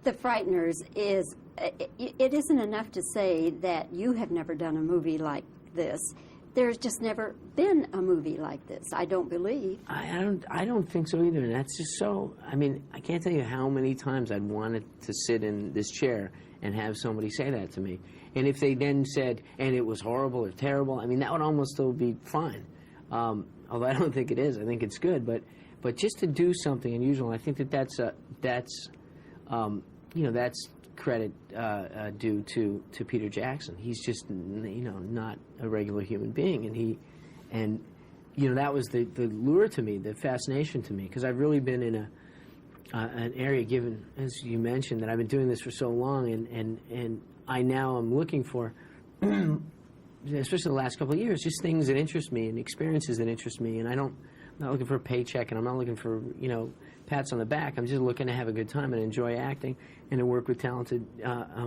The Frighteners is, it isn't enough to say that you have never done a movie like this. There's just never been a movie like this, I don't believe. I don't think so either, and that's just so, I mean, I can't tell you how many times I'd wanted to sit in this chair and have somebody say that to me. And if they then said, and it was horrible or terrible, I mean, that would almost still be fine. Although I don't think it is. I think it's good, but just to do something unusual, I think that's credit due to Peter Jackson. He's just, not a regular human being, and that was the lure to me, the fascination to me, because I've really been in an area, given, as you mentioned, that I've been doing this for so long, and I now am looking for, especially the last couple of years, just things that interest me and experiences that interest me, and I'm not looking for a paycheck, and I'm not looking for, pats on the back. I'm just looking to have a good time and enjoy acting and to work with talented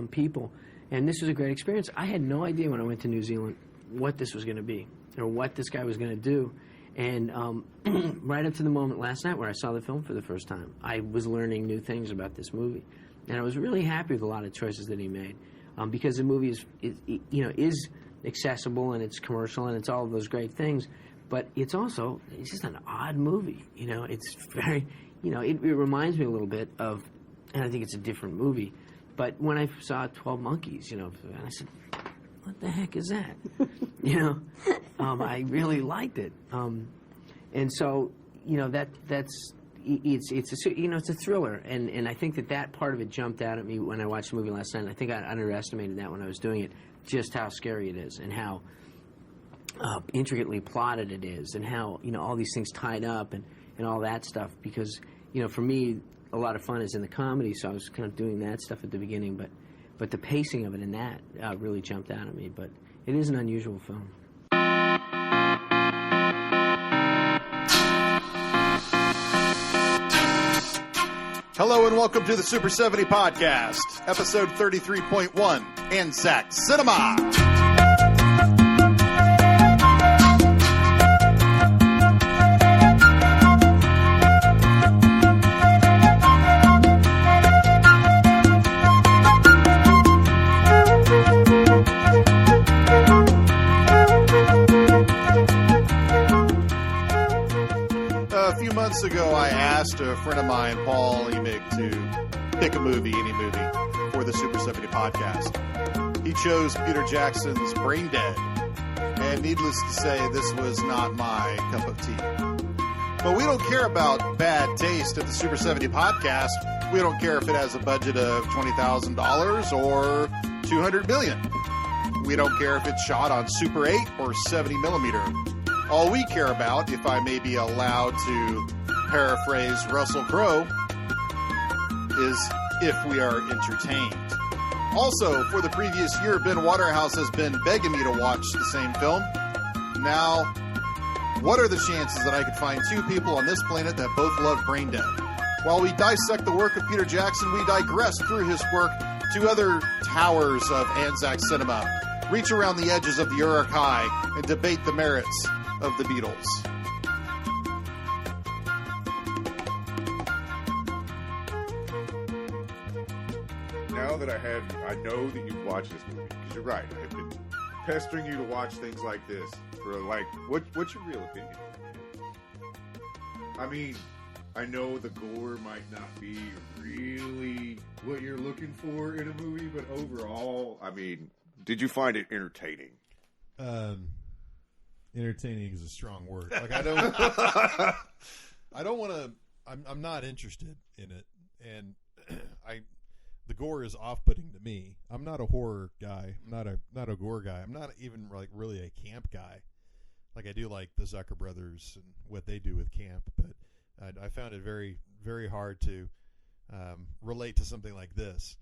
people. And this was a great experience. I had no idea when I went to New Zealand what this was going to be or what this guy was going to do. And right up to the moment last night where I saw the film for the first time, I was learning new things about this movie. And I was really happy with a lot of choices that he made because the movie is accessible and it's commercial and it's all of those great things. But it's just an odd movie. It's very... it reminds me a little bit of, and I think it's a different movie, but when I saw 12 Monkeys, and I said, what the heck is that? I really liked it. And so, it's a thriller, and I think that part of it jumped out at me when I watched the movie last night, and I think I underestimated that when I was doing it, just how scary it is, and how intricately plotted it is, and how, all these things tied up, and all that stuff, because, for me, a lot of fun is in the comedy, so I was kind of doing that stuff at the beginning, but the pacing of it in that really jumped out at me, but it is an unusual film. Hello and welcome to the Super 70 Podcast, episode 33.1, ANZAC Cinema. Months ago, I asked a friend of mine, Paul Emig, to pick a movie, any movie, for the Super 70 Podcast. He chose Peter Jackson's Braindead, and needless to say, this was not my cup of tea. But we don't care about bad taste at the Super 70 Podcast. We don't care if it has a budget of $20,000 or $200 million. We don't care if it's shot on Super 8 or 70 millimeter. All we care about, if I may be allowed to paraphrase Russel Crowe, is if we are entertained. Also, for the previous year, Ben Waterhouse has been begging me to watch the same film. Now, what are the chances that I could find two people on this planet that both love Braindead? While we dissect the work of Peter Jackson, we digress through his work to other towers of ANZAC cinema, reach around the edges of the Uruk-Hai, and debate the merits of the Beatles. Now that I know that you've watched this movie, because you're right, I've been pestering you to watch things like this for what's your real opinion? I mean, I know the gore might not be really what you're looking for in a movie, but overall, I mean, did you find it entertaining? Entertaining is a strong word. Like I don't want to. I'm not interested in it, and the gore is off-putting to me. I'm not a horror guy. I'm not a gore guy. I'm not even really a camp guy. Like I do like the Zucker brothers and what they do with camp, but I found it very, very hard to relate to something like this.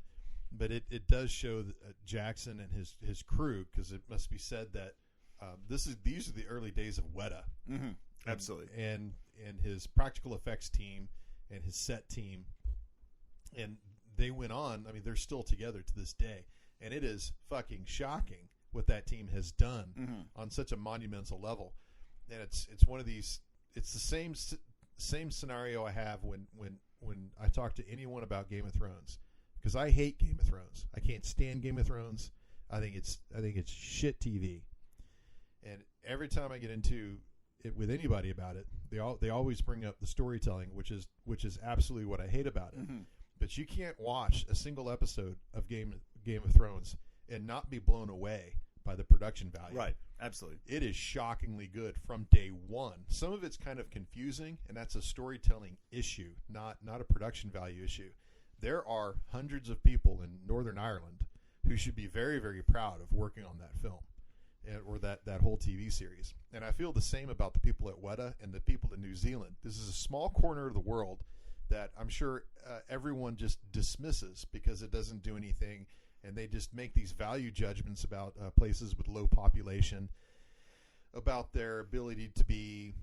But it does show Jackson and his crew, because it must be said that. These are the early days of Weta. Mm-hmm. Absolutely. And his practical effects team and his set team. And they went on, I mean, they're still together to this day. And it is fucking shocking what that team has done on such a monumental level. And it's one of these, it's the same scenario I have when I talk to anyone about Game of Thrones. because I hate Game of Thrones. I can't stand Game of Thrones. I think it's shit TV. And every time I get into it with anybody about it, they always bring up the storytelling, which is absolutely what I hate about it. Mm-hmm. But you can't watch a single episode of Game of Thrones and not be blown away by the production value. Right. Absolutely. It is shockingly good from day one. Some of it's kind of confusing, and that's a storytelling issue, not a production value issue. There are hundreds of people in Northern Ireland who should be very, very proud of working on that film or that whole TV series. And I feel the same about the people at Weta and the people in New Zealand. This is a small corner of the world that I'm sure everyone just dismisses because it doesn't do anything, and they just make these value judgments about places with low population, about their ability to be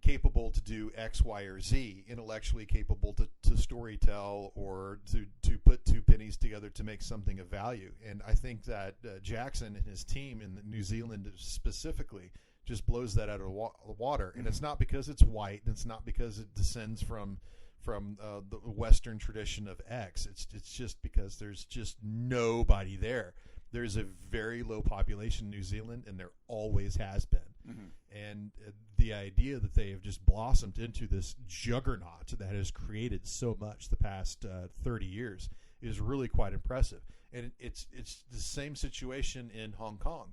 capable to do X, Y, or Z, intellectually capable to storytell or to put two pennies together to make something of value. And I think that Jackson and his team in New Zealand specifically just blows that out of the water. And it's not because it's white, and it's not because it descends from the Western tradition of X. It's just because there's just nobody there. There's a very low population in New Zealand, and there always has been. Mm-hmm. And the idea that they have just blossomed into this juggernaut that has created so much the past 30 years is really quite impressive. And it's the same situation in Hong Kong.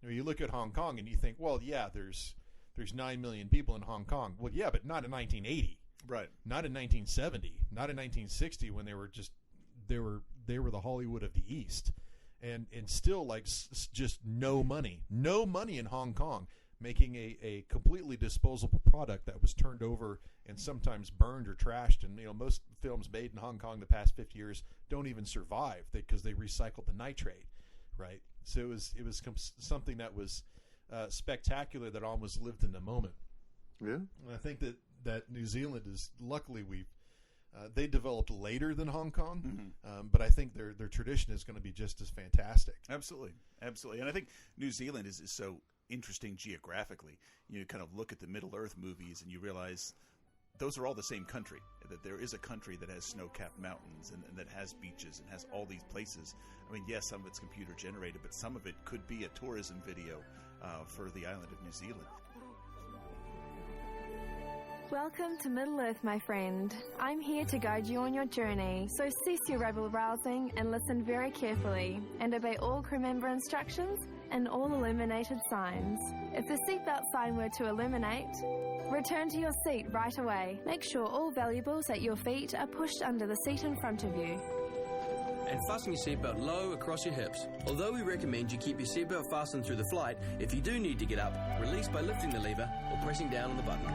You look at Hong Kong and you think, well, yeah, there's 9 million people in Hong Kong. Well, yeah, but not in 1980. Right. Not in 1970. Not in 1960 when they were the Hollywood of the East. And still, like, just no money in Hong Kong, making a completely disposable product that was turned over and sometimes burned or trashed. And most films made in Hong Kong the past 50 years don't even survive because they recycled the nitrate, right? So it was something that was spectacular that almost lived in the moment. Yeah, and I think that New Zealand is luckily they developed later than Hong Kong, mm-hmm. But I think their tradition is going to be just as fantastic. Absolutely. And I think New Zealand is so interesting geographically. You kind of look at the Middle Earth movies and you realize those are all the same country, that there is a country that has snow-capped mountains and that has beaches and has all these places. I mean, yes, some of it's computer generated, but some of it could be a tourism video for the island of New Zealand. Welcome to Middle Earth, my friend. I'm here to guide you on your journey, so cease your rebel rousing and listen very carefully, and obey all crew member instructions and all illuminated signs. If the seatbelt sign were to illuminate, return to your seat right away. Make sure all valuables at your feet are pushed under the seat in front of you. And fasten your seatbelt low across your hips. Although we recommend you keep your seatbelt fastened through the flight, if you do need to get up, release by lifting the lever or pressing down on the button.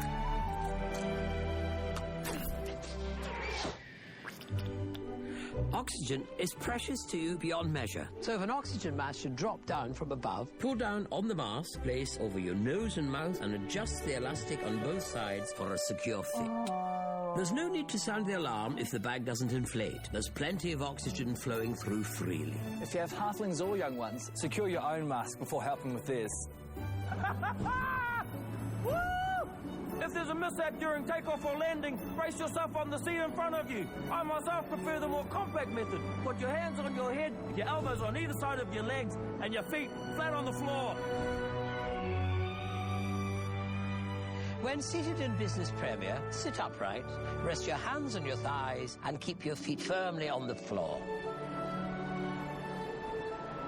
Oxygen is precious to you beyond measure. So if an oxygen mask should drop down from above, pull down on the mask, place over your nose and mouth, and adjust the elastic on both sides for a secure fit. There's no need to sound the alarm if the bag doesn't inflate. There's plenty of oxygen flowing through freely. If you have halflings or young ones, secure your own mask before helping with theirs. Woo! If there's a mishap during takeoff or landing, brace yourself on the seat in front of you. I myself prefer the more compact method. Put your hands on your head, your elbows on either side of your legs, and your feet flat on the floor. When seated in Business Premier, sit upright, rest your hands on your thighs, and keep your feet firmly on the floor.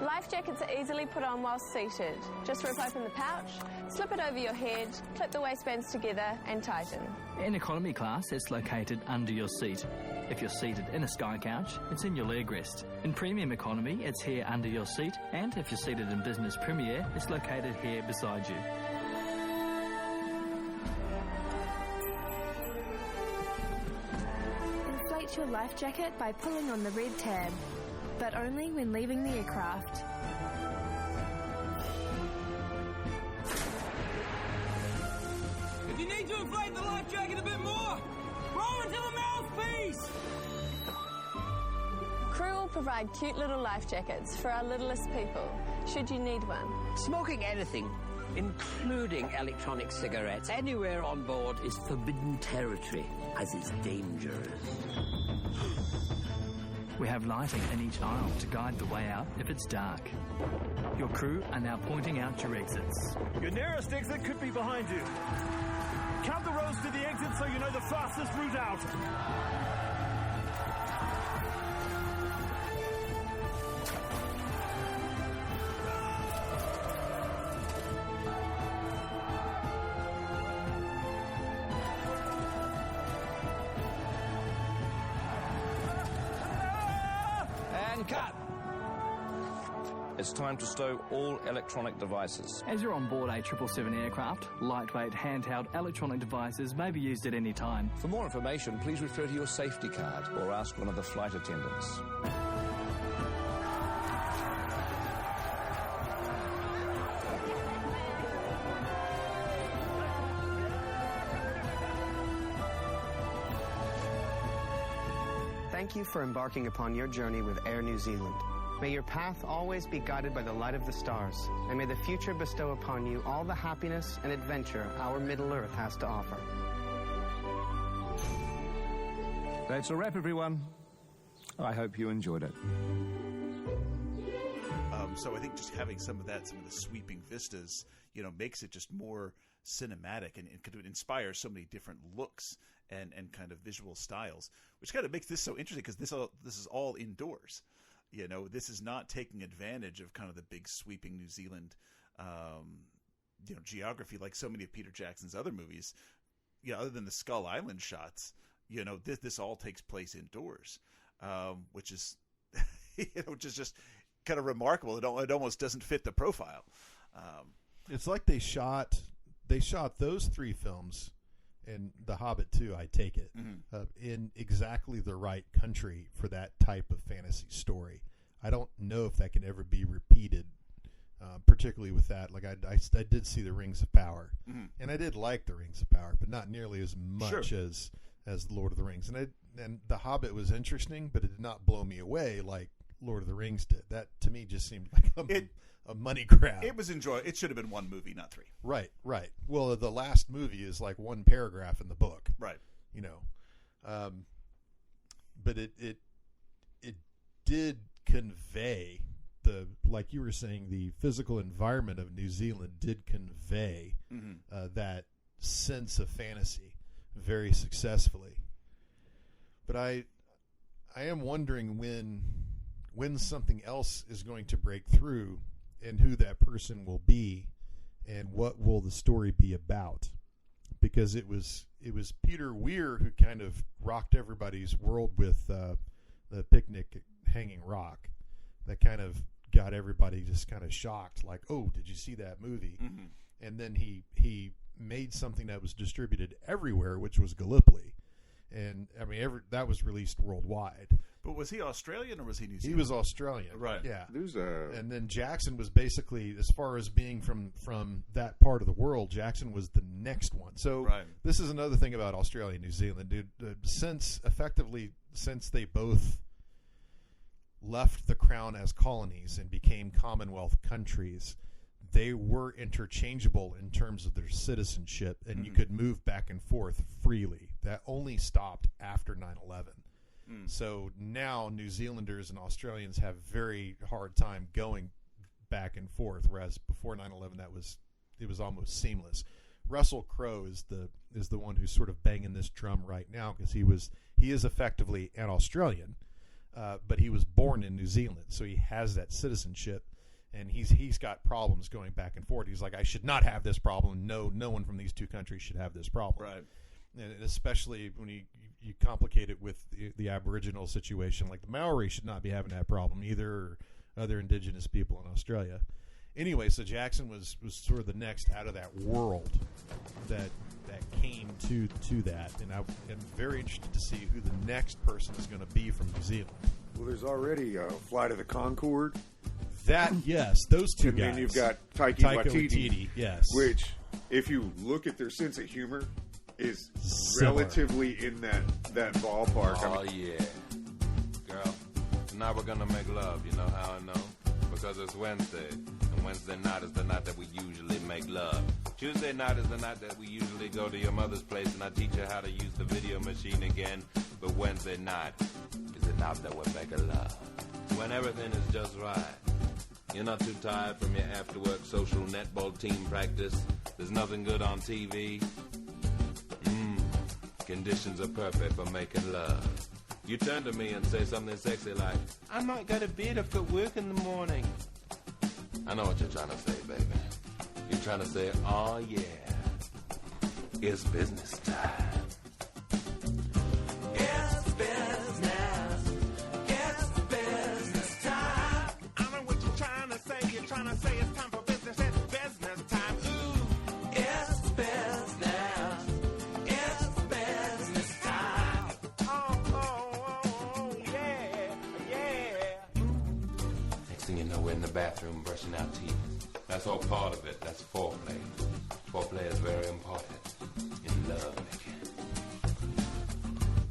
Life jackets are easily put on while seated. Just rip open the pouch, slip it over your head, clip the waistbands together, and tighten. In economy class, it's located under your seat. If you're seated in a sky couch, it's in your leg rest. In premium economy, it's here under your seat, and if you're seated in business premier, it's located here beside you. Inflate your life jacket by pulling on the red tab, but only when leaving the aircraft. If you need to inflate the life jacket a bit more, roll into the mouthpiece! Crew will provide cute little life jackets for our littlest people, should you need one. Smoking anything, including electronic cigarettes, anywhere on board is forbidden territory, as it's dangerous. We have lighting in each aisle to guide the way out if it's dark. Your crew are now pointing out your exits. Your nearest exit could be behind you. Count the rows to the exit so you know the fastest route out. And cut. It's time to stow all electronic devices. As you're on board a 777 aircraft, lightweight handheld electronic devices may be used at any time. For more information, please refer to your safety card or ask one of the flight attendants. Thank you for embarking upon your journey with Air New Zealand. May your path always be guided by the light of the stars, and may the future bestow upon you all the happiness and adventure our Middle Earth has to offer. That's a wrap, everyone. I hope you enjoyed it. So I think just having some of the sweeping vistas, makes it just more cinematic and could inspire so many different looks and kind of visual styles, which kind of makes this so interesting because this is all indoors. This is not taking advantage of kind of the big sweeping New Zealand, geography like so many of Peter Jackson's other movies. Other than the Skull Island shots, this all takes place indoors, which is, just kind of remarkable. It almost doesn't fit the profile. It's like they shot those three films, and The Hobbit too, I take it, in exactly the right country for that type of fantasy story. I don't know if that can ever be repeated, particularly with that. Like I did see The Rings of Power, and I did like The Rings of Power, but not nearly as much as Lord of the Rings. And The Hobbit was interesting, but it did not blow me away like Lord of the Rings did. That to me just seemed like a money grab. It was enjoyable. It should have been one movie, not three. Right. Well, the last movie is like one paragraph in the book. Right. But it did convey like you were saying, the physical environment of New Zealand did convey that sense of fantasy very successfully. But I am wondering when something else is going to break through, and who that person will be, and what will the story be about. Because it was Peter Weir who kind of rocked everybody's world with the Picnic at Hanging Rock. That kind of got everybody just kind of shocked, like, oh, did you see that movie? And then he made something that was distributed everywhere, which was Gallipoli. And I mean, that was released worldwide. But was he Australian or was he New Zealand? He was Australian, right? Yeah. And then Jackson was basically, as far as being from that part of the world, Jackson was the next one. So this is another thing about Australia and New Zealand, dude. Since they both left the crown as colonies and became Commonwealth countries, they were interchangeable in terms of their citizenship, and you could move back and forth freely. That only stopped after 9/11. So now New Zealanders and Australians have very hard time going back and forth, whereas before 9/11 it was almost seamless. Russel Crowe is the one who's sort of banging this drum right now, because he is effectively an Australian, but he was born in New Zealand, so he has that citizenship, and he's got problems going back and forth. He's like, I should not have this problem. No one from these two countries should have this problem. Right. And especially when you complicate it with the Aboriginal situation, like the Maori should not be having that problem either, or other indigenous people in Australia. Anyway, so Jackson was sort of the next out of that world that came to that, and I'm very interested to see who the next person is going to be from New Zealand. Well, there's already Flight of the Conchord. That, yes, those two guys. And then you've got Taika Waititi, yes. Which, if you look at their sense of humor, is relatively in that ballpark. Oh, yeah. Girl, tonight we're going to make love. You know how I know? Because it's Wednesday. And Wednesday night is the night that we usually make love. Tuesday night is the night that we usually go to your mother's place and I teach her how to use the video machine again. But Wednesday night is the out there we're making love. When everything is just right. You're not too tired from your after-work social netball team practice. There's nothing good on TV. Conditions are perfect for making love. You turn to me and say something sexy like, I might go to bed, I've got work in the morning. I know what you're trying to say, baby. You're trying to say, oh yeah, it's business time. It's business. It's business time. I know what you're trying to say. You're trying to say it's time for business. It's business time. Ooh, it's business. It's business time. Oh, yeah, yeah. Next thing you know, we're in the bathroom brushing our teeth. That's all part of it. That's foreplay. Foreplay is very important in love making.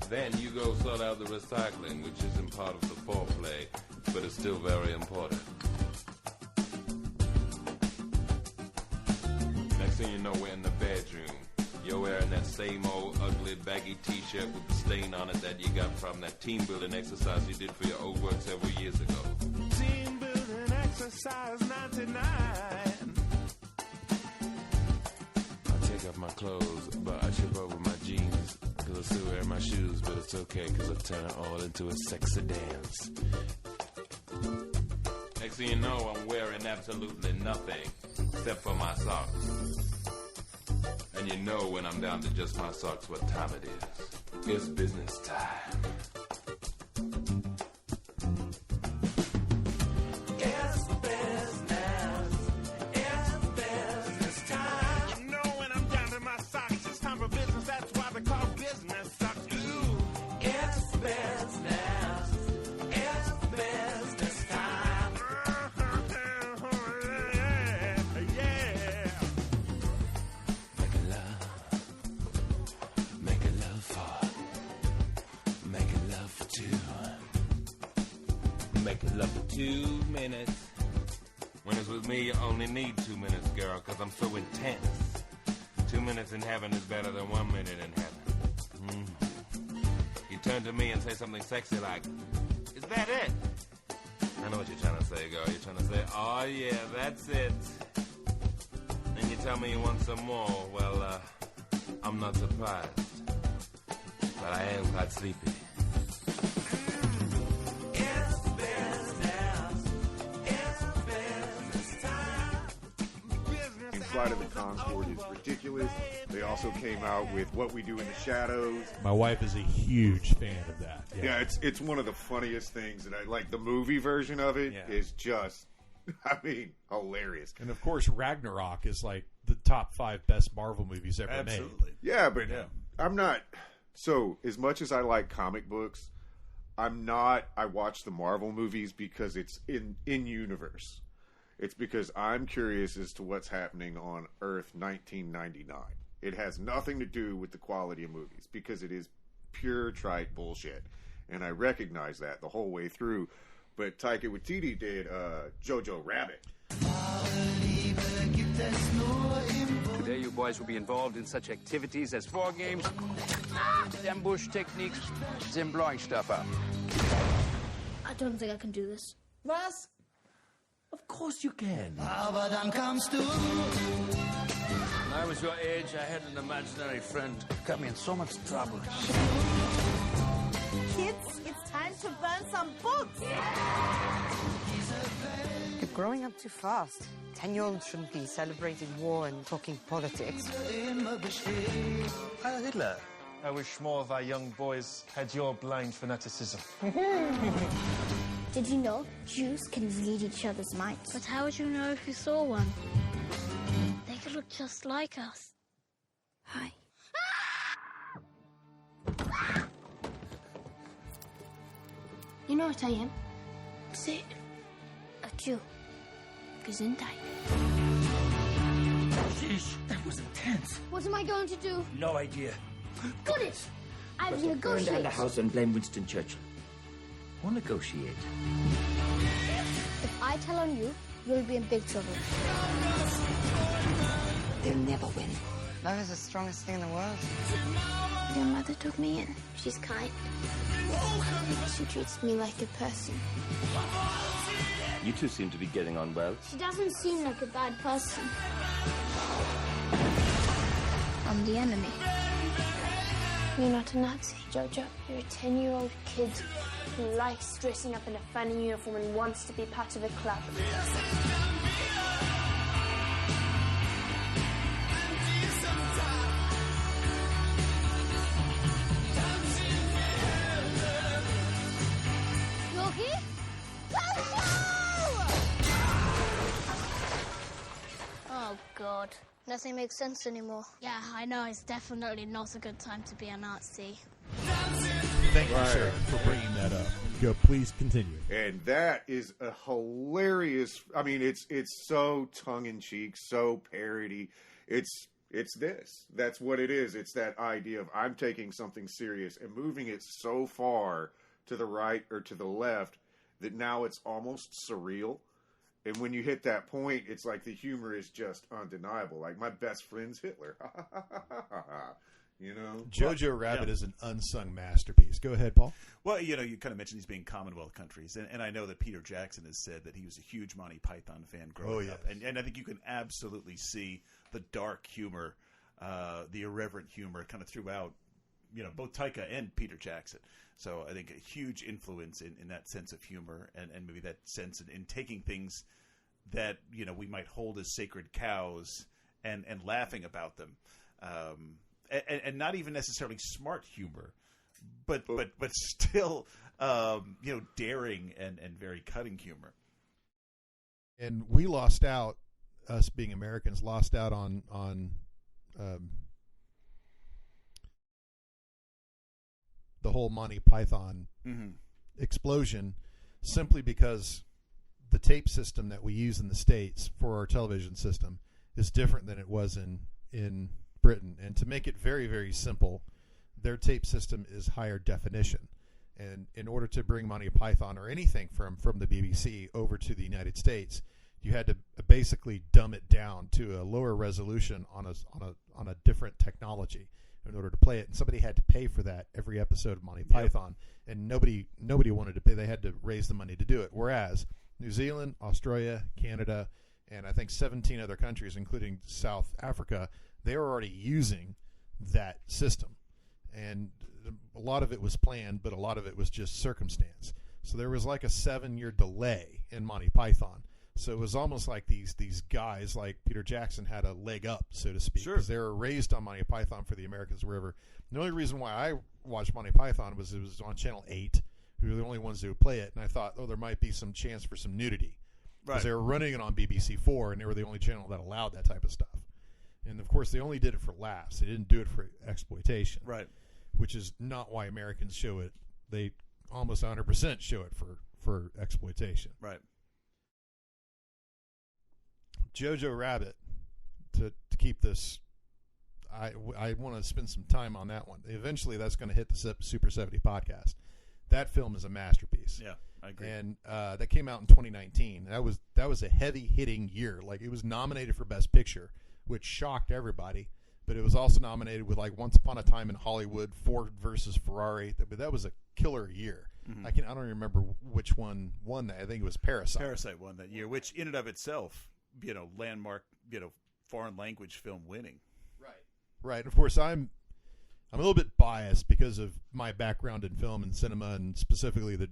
Then you go sort out the recycling, which isn't part of the foreplay, but it's still very important. Next thing you know, we're in the bedroom. You're wearing that same old ugly baggy t-shirt with the stain on it that you got from that team building exercise you did for your old work several years ago. Team building exercise 99. I take off my clothes, but I trip over my jeans, cause I still wear my shoes, but it's okay, cause I turn it all into a sexy dance. Next thing you know, I'm wearing absolutely nothing, except for my socks. And you know when I'm down to just my socks what time it is. It's business time. It's business. It's business time. You know when I'm down to my socks, it's time for business. That's why they call business socks. Ooh, it's business. It's business time. Yeah. Making love for two. Making love for 2 minutes. When it's with me, you only need 2 minutes, girl, cause I'm so intense. 2 minutes in heaven is better than 1 minute in heaven. You turn to me and say something sexy like, is that it? I know what you're trying to say, girl. You're trying to say, oh yeah, that's it. And you tell me you want some more. Well, I'm not surprised. But I am quite sleepy. It's business. It's business time. Flight of the Conchord is ridiculous. They also came out with What We Do in the Shadows. My wife is a huge fan of that. Yeah, it's one of the funniest things that I like. The movie version of it is just, I mean, hilarious. And of course, Ragnarok is like the top 5 best Marvel movies ever made. Yeah, but I'm not. So, as much as I like comic books, I'm not. I watch the Marvel movies because it's in universe. It's because I'm curious as to what's happening on Earth 1999. It has nothing to do with the quality of movies because it is pure trite bullshit. And I recognize that the whole way through. But Taika Waititi did Jojo Rabbit. Today you boys will be involved in such activities as war games, ambush techniques, and blowing stuff up. I don't think I can do this. Was? Of course you can. When I was your age, I had an imaginary friend. Got me in so much trouble. Kids, it's time to burn some books. You're growing up too fast. 10-year-olds shouldn't be celebrating war and talking politics. Heil Hitler. I wish more of our young boys had your blind fanaticism. Did you know Jews can read each other's minds? But how would you know if you saw one? They could look just like us. Hi. You know what I am? Say, a Jew. Gesundheit. Sheesh, that was intense. What am I going to do? No idea. Got it! I will Burn down negotiate. the house and blame Winston Churchill. Or negotiate. If I tell on you, you'll be in big trouble. They'll never win. Love is the strongest thing in the world. Your mother took me in. She's kind. She treats me like a person. You two seem to be getting on well. She doesn't seem like a bad person. I'm the enemy. You're not a Nazi, Jojo. You're a 10-year-old kid who likes dressing up in a funny uniform and wants to be part of a club. Oh, God. Nothing makes sense anymore. Yeah, I know. It's definitely not a good time to be a Nazi. Thank you, sir, for bringing that up. Go, please continue. And that is a hilarious. I mean, it's so tongue in cheek, so parody. It's this. That's what it is. It's that idea of I'm taking something serious and moving it so far to the right or to the left that now it's almost surreal. And when you hit that point, it's like the humor is just undeniable. Like, my best friend's Hitler. You know? Jojo Rabbit is an unsung masterpiece. Go ahead, Paul. Well, you know, you kind of mentioned these being Commonwealth countries. And I know that Peter Jackson has said that he was a huge Monty Python fan growing up. And I think you can absolutely see the dark humor, the irreverent humor kind of throughout, you know, both Taika and Peter Jackson. So I think a huge influence in that sense of humor and maybe that sense in taking things that, you know, we might hold as sacred cows and laughing about them. And not even necessarily smart humor, but still, you know, daring and very cutting humor. And we lost out, us being Americans, lost out on the whole Monty Python explosion simply because the tape system that we use in the States for our television system is different than it was in Britain. And to make it very, very simple, their tape system is higher definition. And in order to bring Monty Python or anything from the BBC over to the United States, you had to basically dumb it down to a lower resolution on a different technology in order to play it, and somebody had to pay for that every episode of Monty Python, and nobody wanted to pay. They had to raise the money to do it. Whereas New Zealand, Australia, Canada, and I think 17 other countries, including South Africa, they were already using that system, and a lot of it was planned, but a lot of it was just circumstance. So there was like a 7-year delay in Monty Python. So it was almost like these guys like Peter Jackson had a leg up, so to speak, because they were raised on Monty Python for the Americans wherever. The only reason why I watched Monty Python was it was on Channel 8, who were the only ones who would play it, and I thought, oh, there might be some chance for some nudity. Because they were running it on BBC 4, and they were the only channel that allowed that type of stuff. And, of course, they only did it for laughs. They didn't do it for exploitation. Right. Which is not why Americans show it. They almost 100% show it for exploitation. Right. Jojo Rabbit, to keep this, I want to spend some time on that one. Eventually, that's going to hit the Super 70 podcast. That film is a masterpiece. Yeah, I agree. And that came out in 2019. That was a heavy-hitting year. Like, it was nominated for Best Picture, which shocked everybody. But it was also nominated with, like, Once Upon a Time in Hollywood, Ford versus Ferrari. But that was a killer year. Mm-hmm. I don't remember which one won that. I think it was Parasite. Parasite won that year, which in and of itself, you know, landmark, you know, foreign language film winning. Right. Of course, I'm a little bit biased because of my background in film and cinema, and specifically the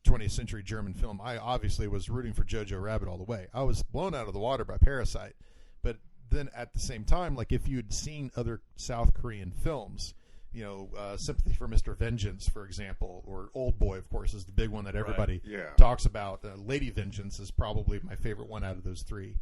20th century German film. I obviously was rooting for Jojo Rabbit all the way. I was blown out of the water by Parasite, but then at the same time, like, if you'd seen other South Korean films, you know, Sympathy for Mr. Vengeance, for example, or Old Boy, of course, is the big one that everybody talks about. Lady Vengeance is probably my favorite one out of those three.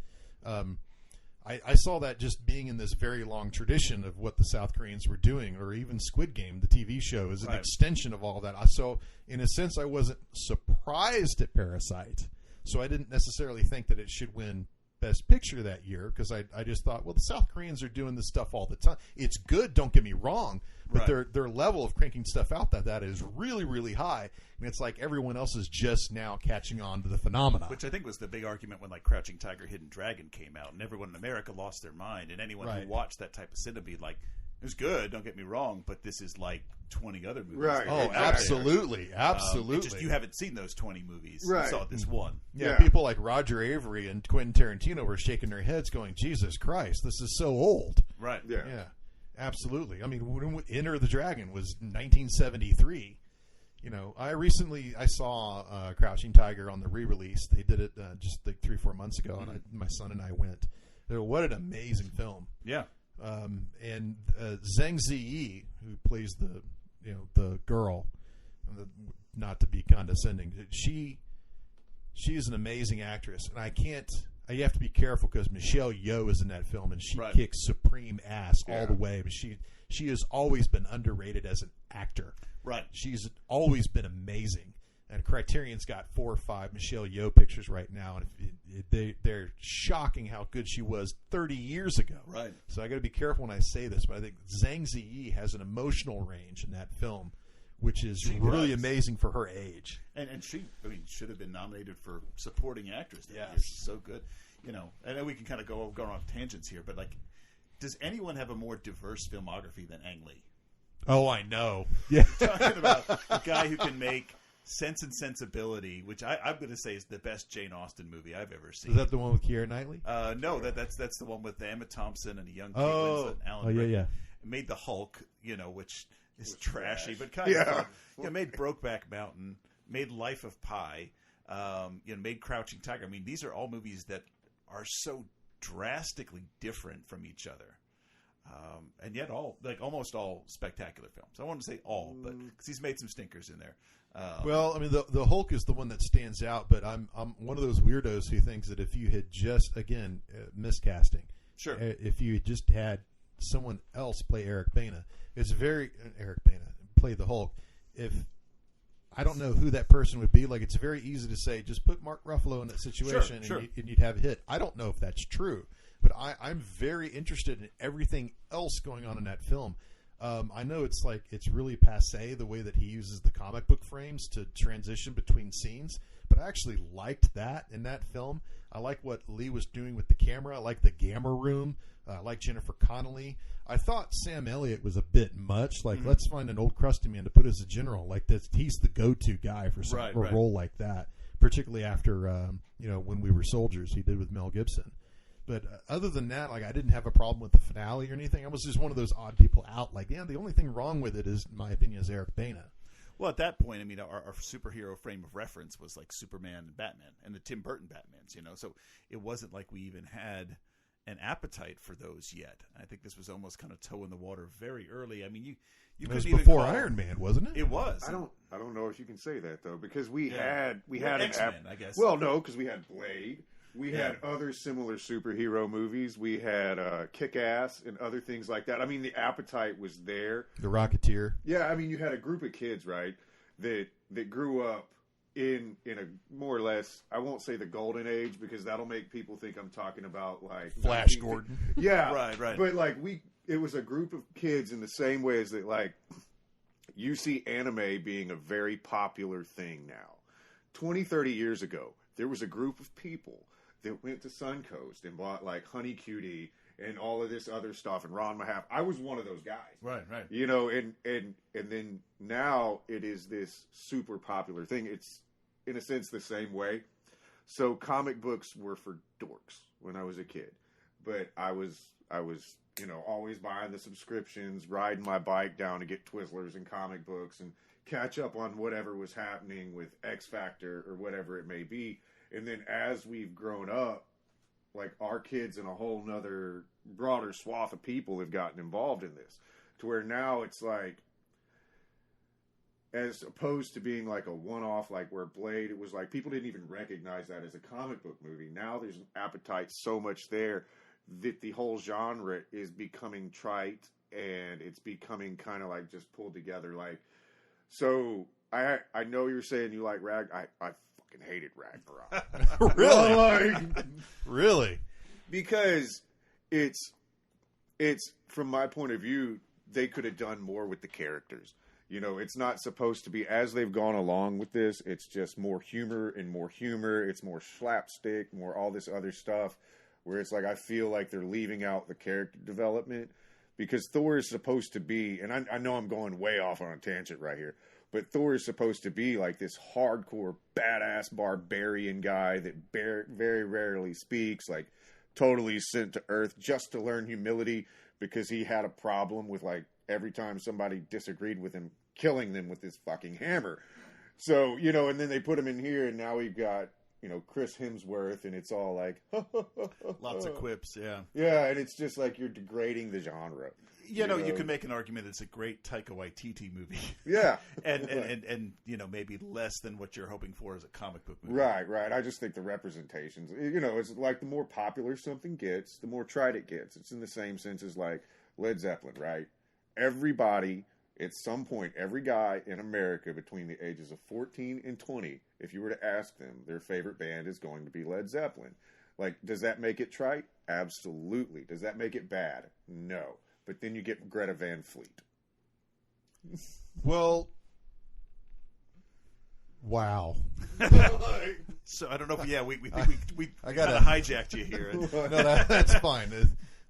I saw that just being in this very long tradition of what the South Koreans were doing, or even Squid Game, the TV show, is an extension of all of that. So, in a sense, I wasn't surprised at Parasite, so I didn't necessarily think that it should win Best Picture that year because I just thought, well, the South Koreans are doing this stuff all the time. It's good, don't get me wrong, but their level of cranking stuff out that is really, really high. And it's like everyone else is just now catching on to the phenomenon. Which I think was the big argument when like Crouching Tiger, Hidden Dragon came out, and everyone in America lost their mind. And anyone who watched that type of cinema be like, it was good, don't get me wrong, but this is like 20 other movies. Right. Oh, absolutely. Absolutely. Just you haven't seen those 20 movies. Right. You saw this one. Yeah, people like Roger Avery and Quentin Tarantino were shaking their heads going, Jesus Christ, this is so old. Right. Yeah. Absolutely. I mean, when Enter the Dragon was 1973. You know, I saw Crouching Tiger on the re-release. They did it just like 3-4 months ago, and my son and I went. What an amazing film. Yeah. And Zhang Ziyi, who plays the girl, not to be condescending, she is an amazing actress, and you have to be careful because Michelle Yeoh is in that film, and she kicks supreme ass all the way. But she has always been underrated as an actor. Right. She's always been amazing. And Criterion's got 4 or 5 Michelle Yeoh pictures right now, and they're shocking how good she was 30 years ago. Right. So I got to be careful when I say this, but I think Zhang Ziyi has an emotional range in that film, which is really amazing for her age. And she, should have been nominated for supporting actress. Yes. She's so good. You know, I know we can kind of go off tangents here, but like, does anyone have a more diverse filmography than Ang Lee? Oh, I know. Yeah. We're talking about a guy who can make Sense and Sensibility, which I'm going to say is the best Jane Austen movie I've ever seen. Is that the one with Keira Knightley? No, that's the one with Emma Thompson and a young Kate Winslet and Alan Rickman. It made the Hulk, which is trashy, but kind of fun. Made Brokeback Mountain, made Life of Pi, made Crouching Tiger. I mean, these are all movies that are so drastically different from each other. And yet almost all spectacular films. I want to say all, but because he's made some stinkers in there. Well, I mean, the Hulk is the one that stands out, but I'm one of those weirdos who thinks that if you had just, again, miscasting. Sure. If you just had someone else play Eric Bana, play the Hulk. If I don't know who that person would be, like it's very easy to say, just put Mark Ruffalo in that situation and you'd have a hit. I don't know if that's true. But I'm very interested in everything else going on in that film. I know it's really passé the way that he uses the comic book frames to transition between scenes, but I actually liked that in that film. I like what Lee was doing with the camera. I like the Gamma Room. I like Jennifer Connelly. I thought Sam Elliott was a bit much. Let's find an old crusty man to put as a general. Like he's the go-to guy for a role like that, particularly after When We Were Soldiers he did with Mel Gibson. But other than that, I didn't have a problem with the finale or anything. I was just one of those odd people out. The only thing wrong with it is, in my opinion, is Eric Bana. Well, at that point, our superhero frame of reference was like Superman and Batman and the Tim Burton Batmans, So it wasn't like we even had an appetite for those yet. I think this was almost kind of toe in the water very early. I mean, you it was before Iron Man, wasn't it? It was. I don't know if you can say that though, because we had X-Men, I guess. Well, no, because we had Blade. We had other similar superhero movies. We had Kick-Ass and other things like that. I mean, the appetite was there. The Rocketeer. Yeah, I mean, you had a group of kids, right, that grew up in a more or less, I won't say the golden age because that'll make people think I'm talking about like Flash Gordon. Yeah, right. But it was a group of kids in the same way as that you see anime being a very popular thing now. 20, 30 years ago, there was a group of people that went to Suncoast and bought Honey Cutie and all of this other stuff and Ron Mahaf. I was one of those guys. Right. And then now it is this super popular thing. It's in a sense the same way. So comic books were for dorks when I was a kid. But I was always buying the subscriptions, riding my bike down to get Twizzlers and comic books and catch up on whatever was happening with X Factor or whatever it may be. And then as we've grown up, our kids and a whole nother broader swath of people have gotten involved in this. To where now it's as opposed to being a one-off, where Blade, it was people didn't even recognize that as a comic book movie. Now there's an appetite so much there that the whole genre is becoming trite and it's becoming kind of just pulled together. So I know you're saying you like Rag. I fucking hated Ragnarok. Really? Really? because it's from my point of view, they could have done more with the characters. You know, it's not supposed to be, as they've gone along with this, it's just more humor and more humor. It's more slapstick, more all this other stuff, where it's like, I feel like they're leaving out the character development, because Thor is supposed to be, and I know I'm going way off on a tangent right here, but Thor is supposed to be like this hardcore, badass barbarian guy that very rarely speaks, like totally sent to Earth just to learn humility, because he had a problem with, like, every time somebody disagreed with him, killing them with his fucking hammer. So, you know, and then they put him in here, and now we've got, you know, Chris Hemsworth, and it's all like... Lots of quips, yeah. Yeah, and it's just like you're degrading the genre. You know, you can make an argument it's a great Taika Waititi movie. Yeah. and you know, maybe less than what you're hoping for as a comic book movie. Right. I just think the representations, you know, it's like the more popular something gets, the more tried it gets. It's in the same sense as like Led Zeppelin, right? Everybody, at some point, every guy in America between the ages of 14 and 20, if you were to ask them, their favorite band is going to be Led Zeppelin. Like, does that make it trite? Absolutely. Does that make it bad? No. But then you get Greta Van Fleet. Well, wow. So I don't know if we I kind of hijacked you here. No, that's fine.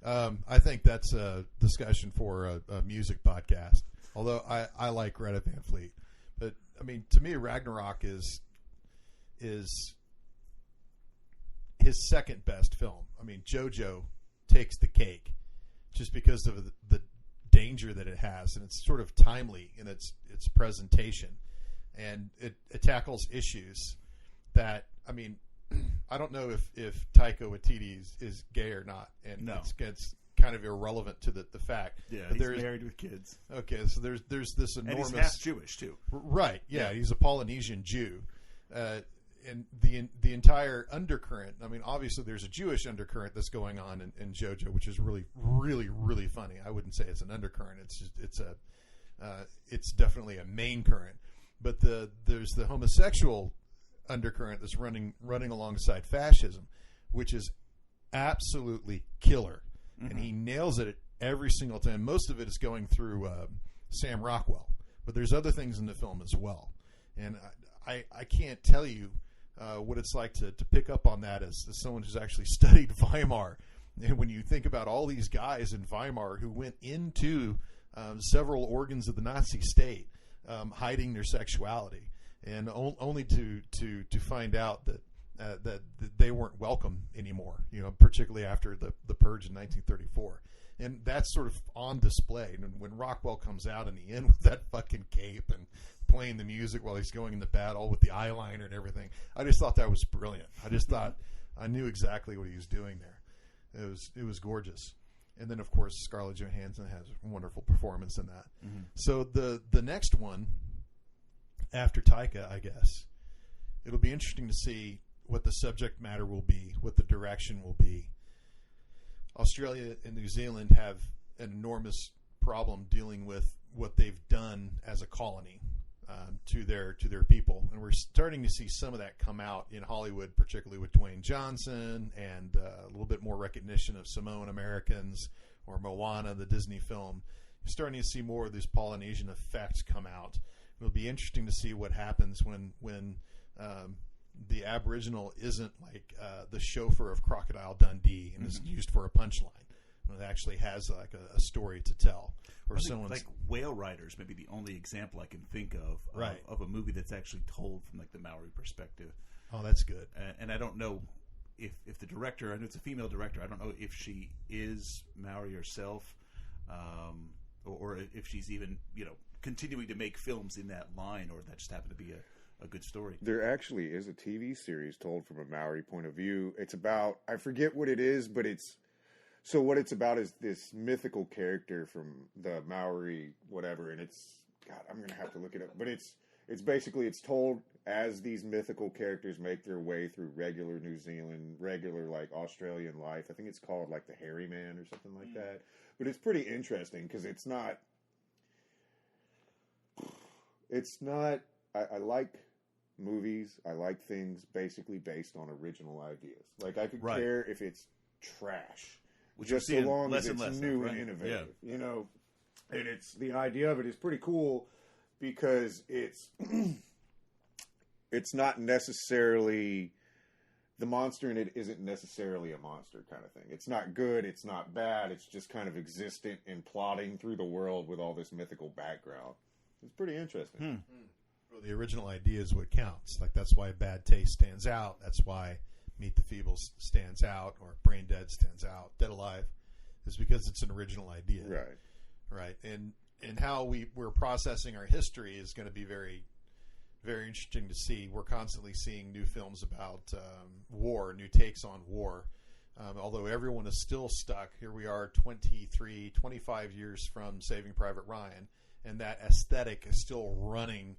I think that's a discussion for a music podcast. Although I like Greta Van Fleet, but I mean, to me, Ragnarok is his second best film. I mean, JoJo takes the cake, just because of the danger that it has, and it's sort of timely in its presentation, and it tackles issues that, I mean, I don't know if Taika Waititi is gay or not, and no. It's kind of irrelevant to the fact. Yeah, but he's married with kids. Okay, so there's this enormous, and he's half Jewish too. Right? Yeah, he's a Polynesian Jew. And the entire undercurrent, I mean, obviously there's a Jewish undercurrent that's going on in JoJo, which is really, really, really funny. I wouldn't say it's an undercurrent. It's definitely a main current. But there's the homosexual undercurrent that's running alongside fascism, which is absolutely killer. Mm-hmm. And he nails it every single time. Most of it is going through Sam Rockwell. But there's other things in the film as well. And I can't tell you what it's like to pick up on that as someone who's actually studied Weimar. And when you think about all these guys in Weimar who went into several organs of the Nazi state, hiding their sexuality, and only to find out that they weren't welcome anymore, you know, particularly after the purge in 1934. And that's sort of on display. And when Rockwell comes out in the end with that fucking cape and playing the music while he's going into battle with the eyeliner and everything, I just thought that was brilliant. I just thought I knew exactly what he was doing there. It was gorgeous. And then, of course, Scarlett Johansson has a wonderful performance in that. Mm-hmm. So the next one, after Taika, I guess, it'll be interesting to see what the subject matter will be, what the direction will be. Australia and New Zealand have an enormous problem dealing with what they've done as a colony to their people, and we're starting to see some of that come out in Hollywood, particularly with Dwayne Johnson, and a little bit more recognition of Samoan Americans, or Moana, the Disney film. You're starting to see more of these Polynesian effects come out. It'll be interesting to see what happens when the Aboriginal isn't like the chauffeur of Crocodile Dundee and is used for a punchline. It actually has like a story to tell. Or someone's like Whale Riders, maybe the only example I can think of a movie that's actually told from like the Maori perspective. Oh, that's good. And I don't know if the director, I know it's a female director, I don't know if she is Maori herself, or if she's even, you know, continuing to make films in that line, or that just happened to be a good story. There actually is a TV series told from a Maori point of view. It's about, I forget what it is, but so what it's about is this mythical character from the Maori whatever, and it's, God, I'm going to have to look it up, but it's basically, it's told as these mythical characters make their way through regular New Zealand, regular like Australian life. I think it's called like the Hairy Man or something like that. But it's pretty interesting because it's not, I like movies, I like things basically based on original ideas. Like I could care if it's trash. Which just we're so seeing long less as and it's less of, new right? and innovative. Yeah. You know, and it's the idea of it is pretty cool because it's it's not necessarily the monster in it isn't necessarily a monster kind of thing. It's not good, it's not bad, it's just kind of existent and plotting through the world with all this mythical background. It's pretty interesting. Well, the original idea is what counts. Like, that's why Bad Taste stands out. That's why Meet the Feebles stands out, or Braindead stands out. Dead Alive is because it's an original idea. Right. And how we're processing our history is going to be very, very interesting to see. We're constantly seeing new films about war, new takes on war. Although everyone is still stuck. Here we are 25 years from Saving Private Ryan, and that aesthetic is still running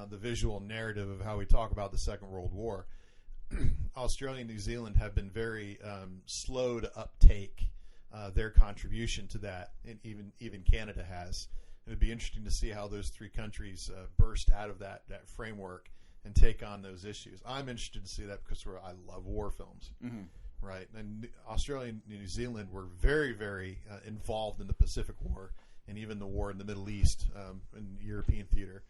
the visual narrative of how we talk about the Second World War. Australia and New Zealand have been very slow to uptake their contribution to that, and even Canada has. It would be interesting to see how those three countries burst out of that framework and take on those issues. I'm interested to see that because I love war films, right? And Australia and New Zealand were very, very involved in the Pacific War and even the war in the Middle East in European theater.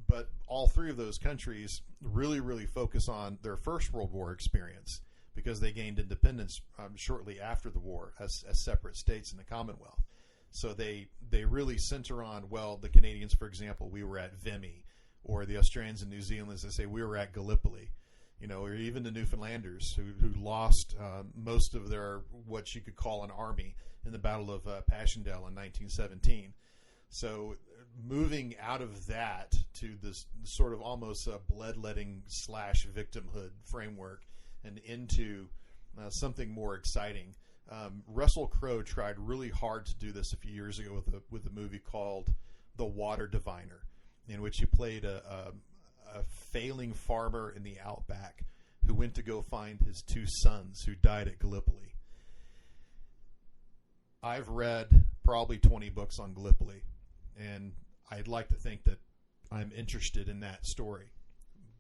But all three of those countries really, really focus on their First World War experience because they gained independence shortly after the war as separate states in the Commonwealth. So they really center on, well, the Canadians, for example, we were at Vimy, or the Australians and New Zealanders, they say we were at Gallipoli, or even the Newfoundlanders who lost most of their, what you could call an army in the Battle of Passchendaele in 1917. So moving out of that to this sort of almost bloodletting / victimhood framework and into something more exciting. Russel Crowe tried really hard to do this a few years ago with a movie called The Water Diviner, in which he played a failing farmer in the outback who went to go find his two sons who died at Gallipoli. I've read probably 20 books on Gallipoli, and I'd like to think that I'm interested in that story,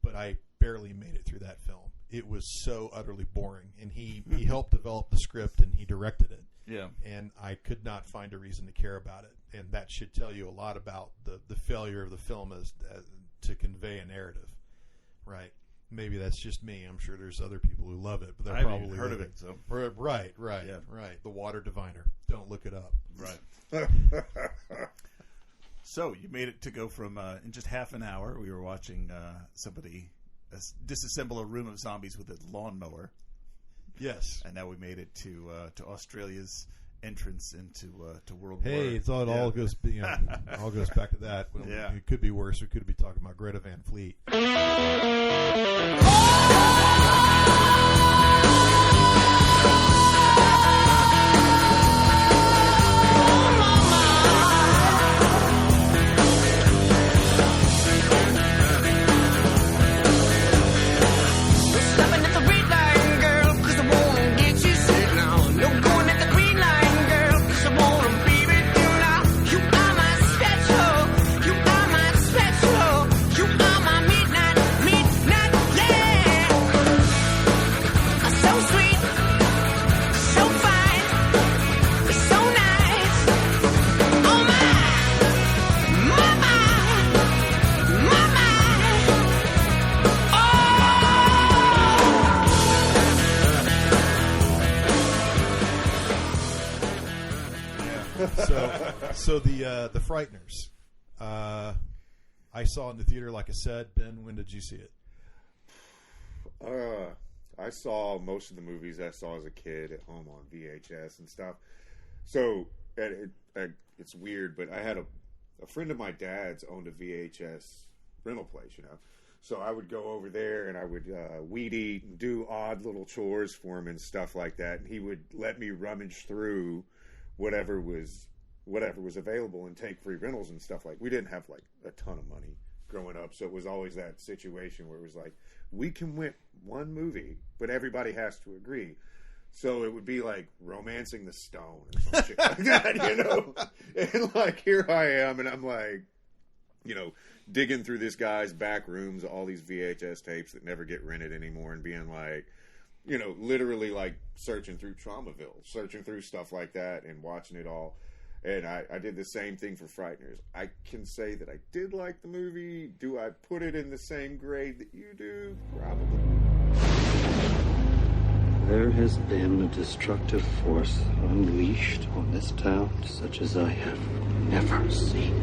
but I barely made it through that film. It was so utterly boring, and he helped develop the script and he directed it. Yeah. And I could not find a reason to care about it, and that should tell you a lot about the failure of the film as to convey a narrative, right? Maybe that's just me. I'm sure there's other people who love it, but they're probably even heard of it. So right. The Water Diviner. Don't look it up. Right. So you made it to go from in just half an hour. We were watching somebody disassemble a room of zombies with a lawnmower. Yes. And now we made it to Australia's entrance into to World War. Hey, it's all goes all goes back to that. Yeah. It could be worse. We could be talking about Greta Van Fleet. So the Frighteners, I saw in the theater, like I said. Ben, when did you see it? I saw most of the movies I saw as a kid at home on VHS and stuff. So it's weird, but I had a friend of my dad's owned a VHS rental place, So I would go over there and I would weed eat and do odd little chores for him and stuff like that. And he would let me rummage through whatever was available and take free rentals and stuff. Like, we didn't have like a ton of money growing up, so it was always that situation where it was like, we can rent one movie, but everybody has to agree. So it would be like Romancing the Stone or some shit like that, And like, here I am, and I'm like, digging through this guy's back rooms, all these VHS tapes that never get rented anymore, and being like, you know, literally like searching through Traumaville, searching through stuff like that and watching it all. And I did the same thing for Frighteners. I can say that I did like the movie. Do I put it in the same grade that you do? Probably. There has been a destructive force unleashed on this town such as I have never seen.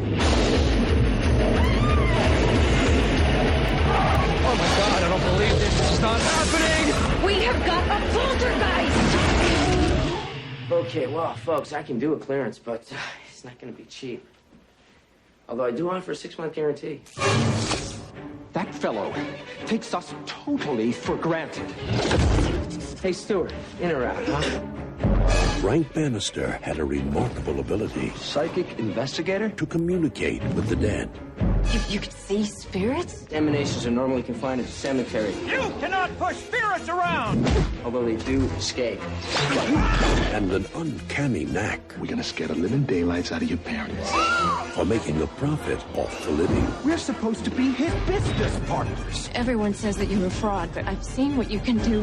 Oh my God, I don't believe this. It's not happening! We have got a poltergeist! Okay, well, folks, I can do a clearance, but it's not going to be cheap. Although I do offer a 6-month guarantee. That fellow takes us totally for granted. Hey, Stuart, in or out, huh? Frank Bannister had a remarkable ability. Psychic investigator? To communicate with the dead. You could see spirits? Emanations are normally confined to the cemetery. You cannot push spirits around! Although they do escape. And an uncanny knack. We're gonna scare the living daylights out of your parents. For making a profit off the living. We're supposed to be his business partners. Everyone says that you're a fraud, but I've seen what you can do.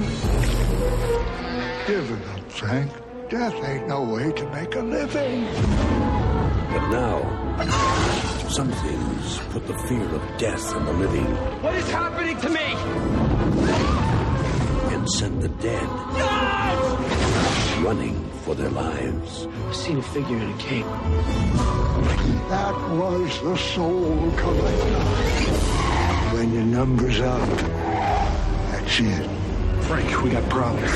Give it up, Frank. Death ain't no way to make a living. But now, some things put the fear of death in the living. What is happening to me? And sent the dead running for their lives. I've seen a figure in a cape. That was the soul collector. When your number's up, that's it. Frank, we got problems.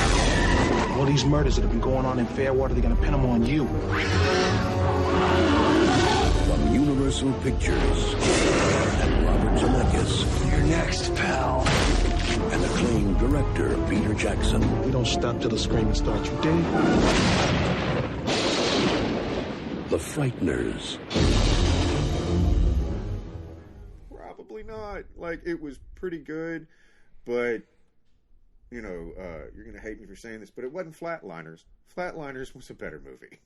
All these murders that have been going on in Fairwater, they're going to pin them on you. From Universal Pictures and Robert Zemeckis. You're next, pal. And acclaimed director Peter Jackson. We don't stop till the screaming starts, you dig? The Frighteners. Probably not. Like, it was pretty good, but, you know, you're going to hate me for saying this, but it wasn't Flatliners. Flatliners was a better movie.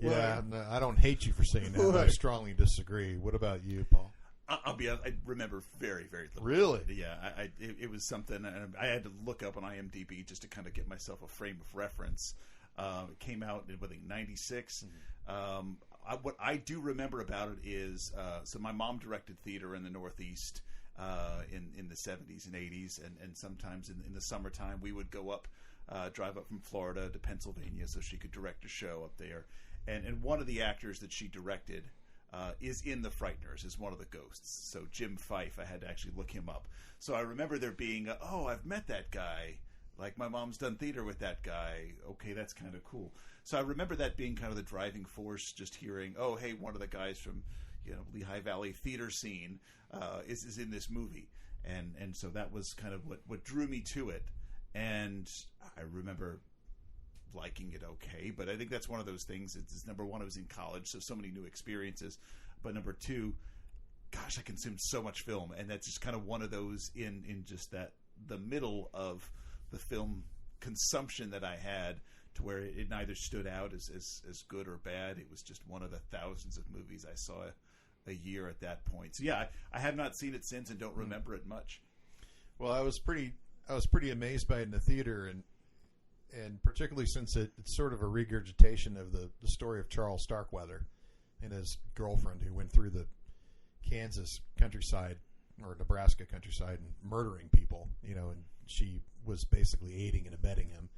Yeah, no, I don't hate you for saying that, but I strongly disagree. What about you, Paul? I'll be honest, I remember very, very little. Really? Yeah, it was something, and I had to look up on IMDb just to kind of get myself a frame of reference. It came out in, I think, 96. Mm-hmm. What I do remember about it is, so my mom directed theater in the Northeast in the 70s and 80s, and sometimes in the summertime we would go up, drive up from Florida to Pennsylvania so she could direct a show up there. And one of the actors that she directed is in The Frighteners, is one of the ghosts. So Jim Fife, I had to actually look him up. So I remember there being, I've met that guy. Like, my mom's done theater with that guy. Okay, that's kind of cool. So I remember that being kind of the driving force, just hearing, oh, hey, one of the guys from, Lehigh Valley theater scene is in this movie. And so that was kind of what drew me to it. And I remember liking it okay, but I think that's one of those things. It's number one, I was in college, so many new experiences. But number two, gosh, I consumed so much film, and that's just kind of one of those in just that the middle of the film consumption that I had, to where it neither stood out as good or bad. It was just one of the thousands of movies I saw a year at that point. So yeah, I have not seen it since and don't remember it much. Well, I was pretty amazed by it in the theater, and particularly since it's sort of a regurgitation of the story of Charles Starkweather and his girlfriend who went through the Kansas countryside or Nebraska countryside and murdering people, and she was basically aiding and abetting him.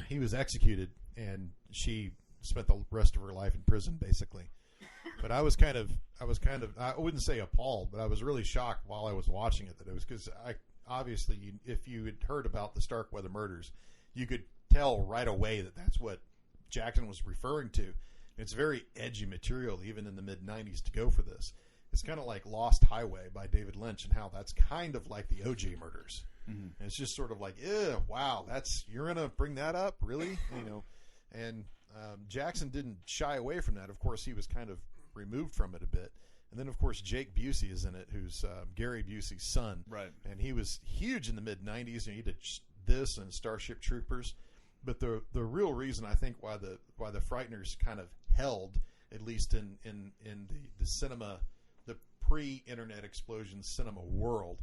He was executed, and she spent the rest of her life in prison, basically. But I was kind of, I wouldn't say appalled, but I was really shocked while I was watching it that it was, because obviously, if you had heard about the Starkweather murders, you could tell right away that that's what Jackson was referring to. It's very edgy material, even in the mid-'90s, to go for this. It's kind of like Lost Highway by David Lynch, and how that's kind of like the O.J. murders. Mm-hmm. And it's just sort of like, wow, you're going to bring that up? Really? And Jackson didn't shy away from that. Of course, he was kind of removed from it a bit. And then, of course, Jake Busey is in it, who's Gary Busey's son. Right. And he was huge in the mid-'90s, and he did this and Starship Troopers. But the real reason, I think, why the Frighteners kind of held, at least in the cinema, the pre-internet explosion cinema world,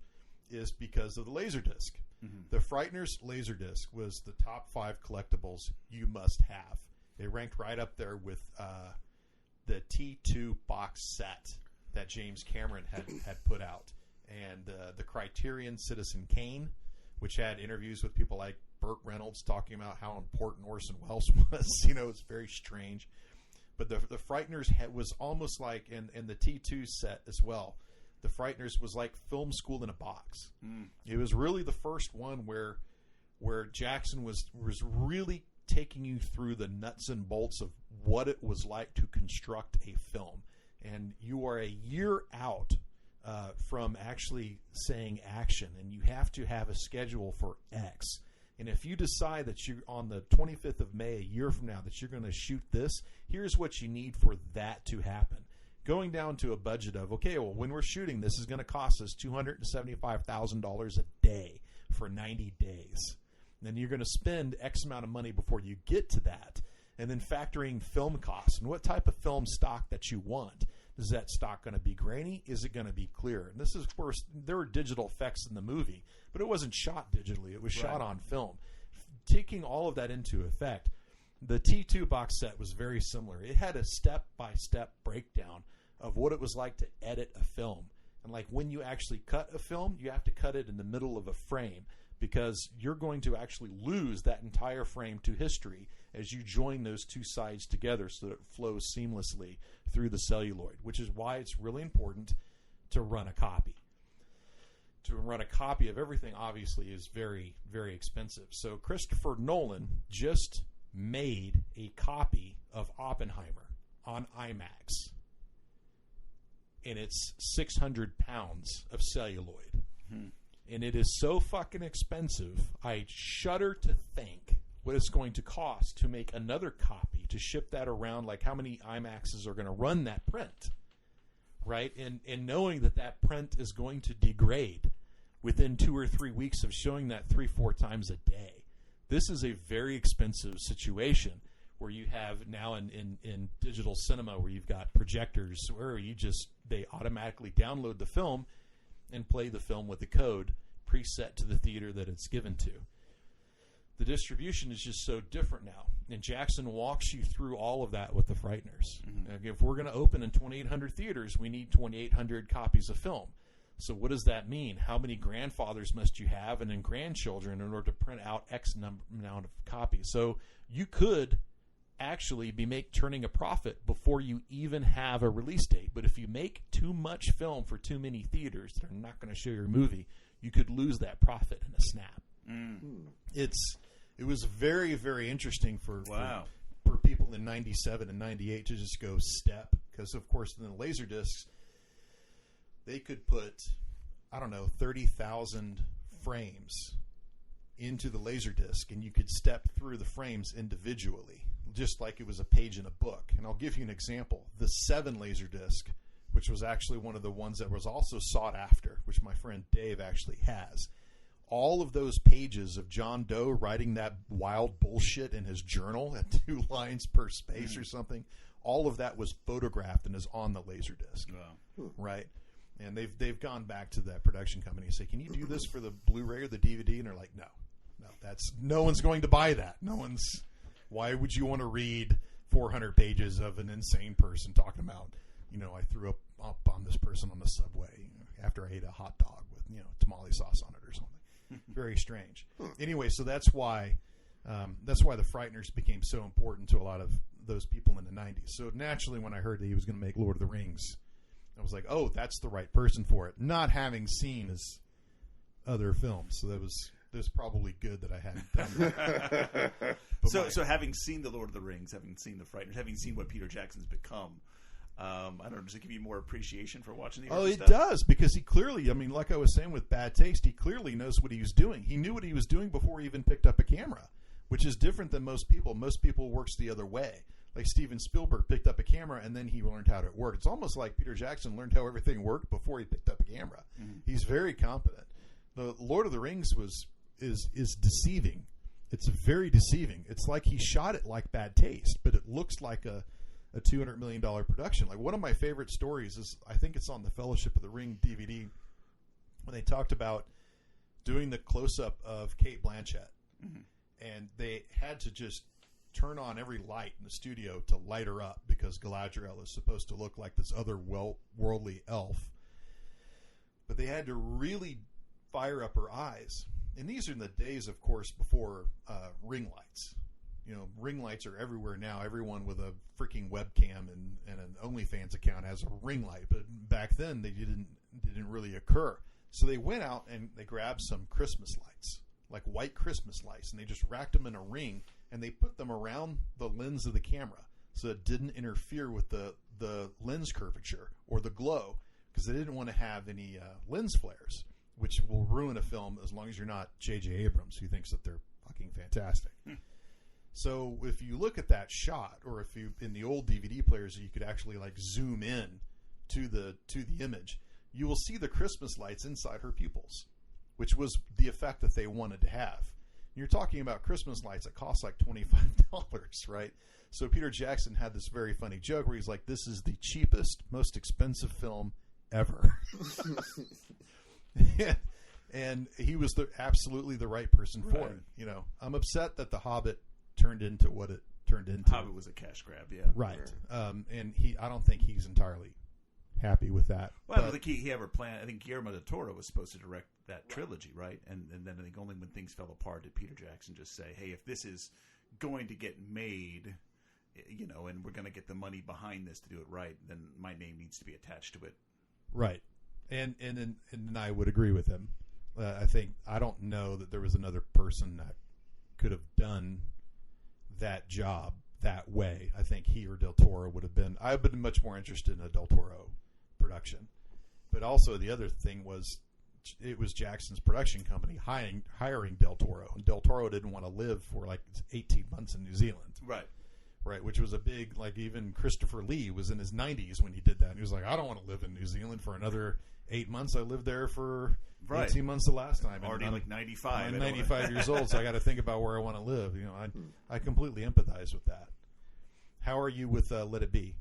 is because of the Laserdisc. Mm-hmm. The Frighteners Laserdisc was the top 5 collectibles you must have. It ranked right up there with the T2 box set that James Cameron had put out, and the Criterion Citizen Kane, which had interviews with people like Burt Reynolds talking about how important Orson Welles was. It's very strange. But the Frighteners was almost like, and the T2 set as well, the Frighteners was like film school in a box. Mm. It was really the first one where Jackson was really taking you through the nuts and bolts of what it was like to construct a film. And you are a year out from actually saying action, and you have to have a schedule for X. And if you decide that you're on the 25th of May, a year from now, that you're going to shoot this, here's what you need for that to happen. Going down to a budget of, okay, well, when we're shooting, this is going to cost us $275,000 a day for 90 days. And then you're going to spend X amount of money before you get to that. And then factoring film costs and what type of film stock that you want. Is that stock going to be grainy? Is it going to be clear? And this is, of course, there were digital effects in the movie, but it wasn't shot digitally. It was shot on film. Taking all of that into effect, the T2 box set was very similar. It had a step-by-step breakdown of what it was like to edit a film. And like when you actually cut a film, you have to cut it in the middle of a frame because you're going to actually lose that entire frame to history as you join those two sides together so that it flows seamlessly through the celluloid, which is why it's really important to run a copy. To run a copy of everything, obviously, is very, very expensive. So Christopher Nolan just made a copy of Oppenheimer on IMAX. And it's 600 pounds of celluloid. Hmm. And it is so fucking expensive, I shudder to think what it's going to cost to make another copy, to ship that around, like how many IMAXs are going to run that print, right? And knowing that print is going to degrade within 2 or 3 weeks of showing that 3-4 times a day. This is a very expensive situation where you have now in digital cinema where you've got projectors where they automatically download the film and play the film with the code preset to the theater that it's given to. The distribution is just so different now. And Jackson walks you through all of that with the Frighteners. Mm-hmm. If we're going to open in 2,800 theaters, we need 2,800 copies of film. So what does that mean? How many grandfathers must you have and then grandchildren in order to print out X amount of copies? So you could actually be turning a profit before you even have a release date. But if you make too much film for too many theaters that are not going to show your movie, you could lose that profit in a snap. Mm. It was very, very interesting for people in 97 and 98 to just go step. Because, of course, in the Laserdiscs, they could put, 30,000 frames into the Laserdisc, and you could step through the frames individually, just like it was a page in a book. And I'll give you an example. The 7 Laserdisc, which was actually one of the ones that was also sought after, which my friend Dave actually has. All of those pages of John Doe writing that wild bullshit in his journal at 2 lines per space or something, all of that was photographed and is on the Laserdisc. Wow. Right? And they've gone back to that production company and say, can you do this for the Blu-ray or the DVD? And they're like, no one's going to buy that. Why would you want to read 400 pages of an insane person talking about, I threw up on this person on the subway after I ate a hot dog with, tamale sauce on it or something. Very strange. Anyway, so that's why the Frighteners became so important to a lot of those people in the 90s. So naturally, when I heard that he was going to make Lord of the Rings, I was like, oh, that's the right person for it. Not having seen his other films, so that was probably good that I hadn't done that. So having seen the Lord of the Rings, having seen the Frighteners, having seen what Peter Jackson's become, I don't know, does it give you more appreciation for watching the other stuff? It does, because he clearly, like I was saying with Bad Taste, he clearly knows what he was doing. He knew what he was doing before he even picked up a camera, which is different than most people. Most people works the other way. Like Steven Spielberg picked up a camera and then he learned how it worked. It's almost like Peter Jackson learned how everything worked before he picked up a camera. Mm-hmm. He's very competent. The Lord of the Rings is deceiving. It's very deceiving. It's like he shot it like Bad Taste, but it looks like a $200 million production. Like one of my favorite stories is, I think it's on the Fellowship of the Ring DVD, when they talked about doing the close-up of Cate Blanchett. Mm-hmm. And they had to just turn on every light in the studio to light her up because Galadriel is supposed to look like this other worldly elf. But they had to really fire up her eyes. And these are in the days, of course, before ring lights. Ring lights are everywhere now. Everyone with a freaking webcam and an OnlyFans account has a ring light. But back then, they didn't really occur. So they went out and they grabbed some Christmas lights, like white Christmas lights, and they just racked them in a ring, and they put them around the lens of the camera so it didn't interfere with the lens curvature or the glow, because they didn't want to have any lens flares, which will ruin a film as long as you're not J.J. Abrams, who thinks that they're fucking fantastic. So if you look at that shot, or if you in the old DVD players, you could actually like zoom in to the image, you will see the Christmas lights inside her pupils, which was the effect that they wanted to have. You're talking about Christmas lights that cost like $25, right? So Peter Jackson had this very funny joke where he's like, "This is the cheapest, most expensive film ever." And he was absolutely the right person for it. I'm upset that The Hobbit turned into what it turned into. Hobbit was a cash grab, yeah. Right. And I don't think he's entirely happy with that. Well, I don't think he ever planned. I think Guillermo del Toro was supposed to direct that trilogy, right? And then I think only when things fell apart did Peter Jackson just say, "Hey, if this is going to get made, and we're going to get the money behind this to do it right, then my name needs to be attached to it." Right. And I would agree with him. I don't know that there was another person that could have done that job that way. I think he or Del Toro would have been. I've been much more interested in a Del Toro production. But also the other thing was, it was Jackson's production company hiring Del Toro, and Del Toro didn't want to live for like 18 months in New Zealand. Right, which was a big, like, even Christopher Lee was in his 90s when he did that. And he was like, "I don't want to live in New Zealand for another 8 months. I lived there for 18 months the last time. Already like 95. I'm 95 years old, so I got to think about where I want to live." I completely empathize with that. How are you with Let It Be?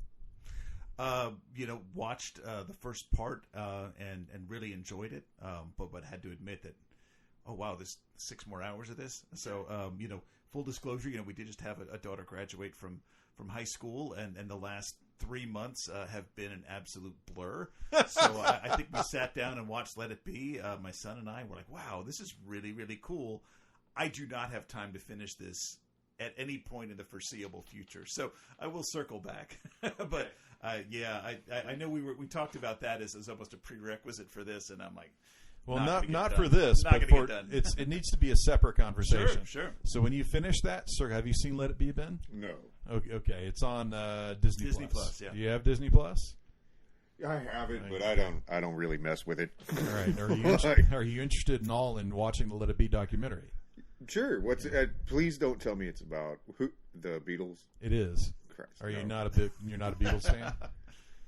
Watched the first part and really enjoyed it, but had to admit that, oh wow, there's 6 more hours of this. So full disclosure, we did just have a daughter graduate from high school, and the last 3 months have been an absolute blur. So I think we sat down and watched Let It Be. My son and I were like, wow, this is really, really cool. I do not have time to finish this at any point in the foreseeable future. So I will circle back. But I know we talked about that as almost a prerequisite for this, and I'm like, well, not for this, but for it needs to be a separate conversation. Sure. So when you finish that, sir, have you seen Let It Be, Ben? No. Okay, it's on Disney Plus. Yeah. Do you have Disney Plus? I have it, but I don't really mess with it. All right. Are you interested in watching the Let It Be documentary? Sure. Please don't tell me it's about the Beatles. It is. Christ, you're not a Beatles fan?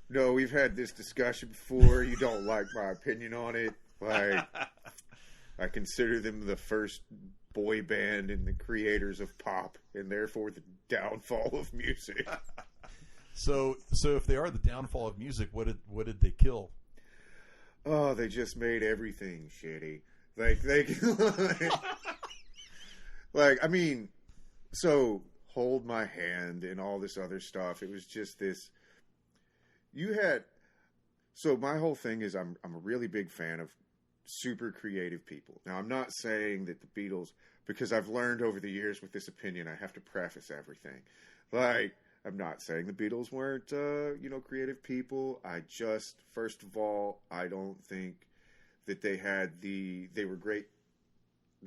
No, we've had this discussion before. You don't like my opinion on it. Like, I consider them the first boy band and the creators of pop, and therefore the downfall of music. So if they are the downfall of music, what did they kill? Oh, they just made everything shitty. So Hold My Hand and all this other stuff. It was just this. So my whole thing is I'm a really big fan of super creative people. Now, I'm not saying that the Beatles, because I've learned over the years with this opinion, I have to preface everything. Like, I'm not saying the Beatles weren't, creative people. First of all, I don't think that they were great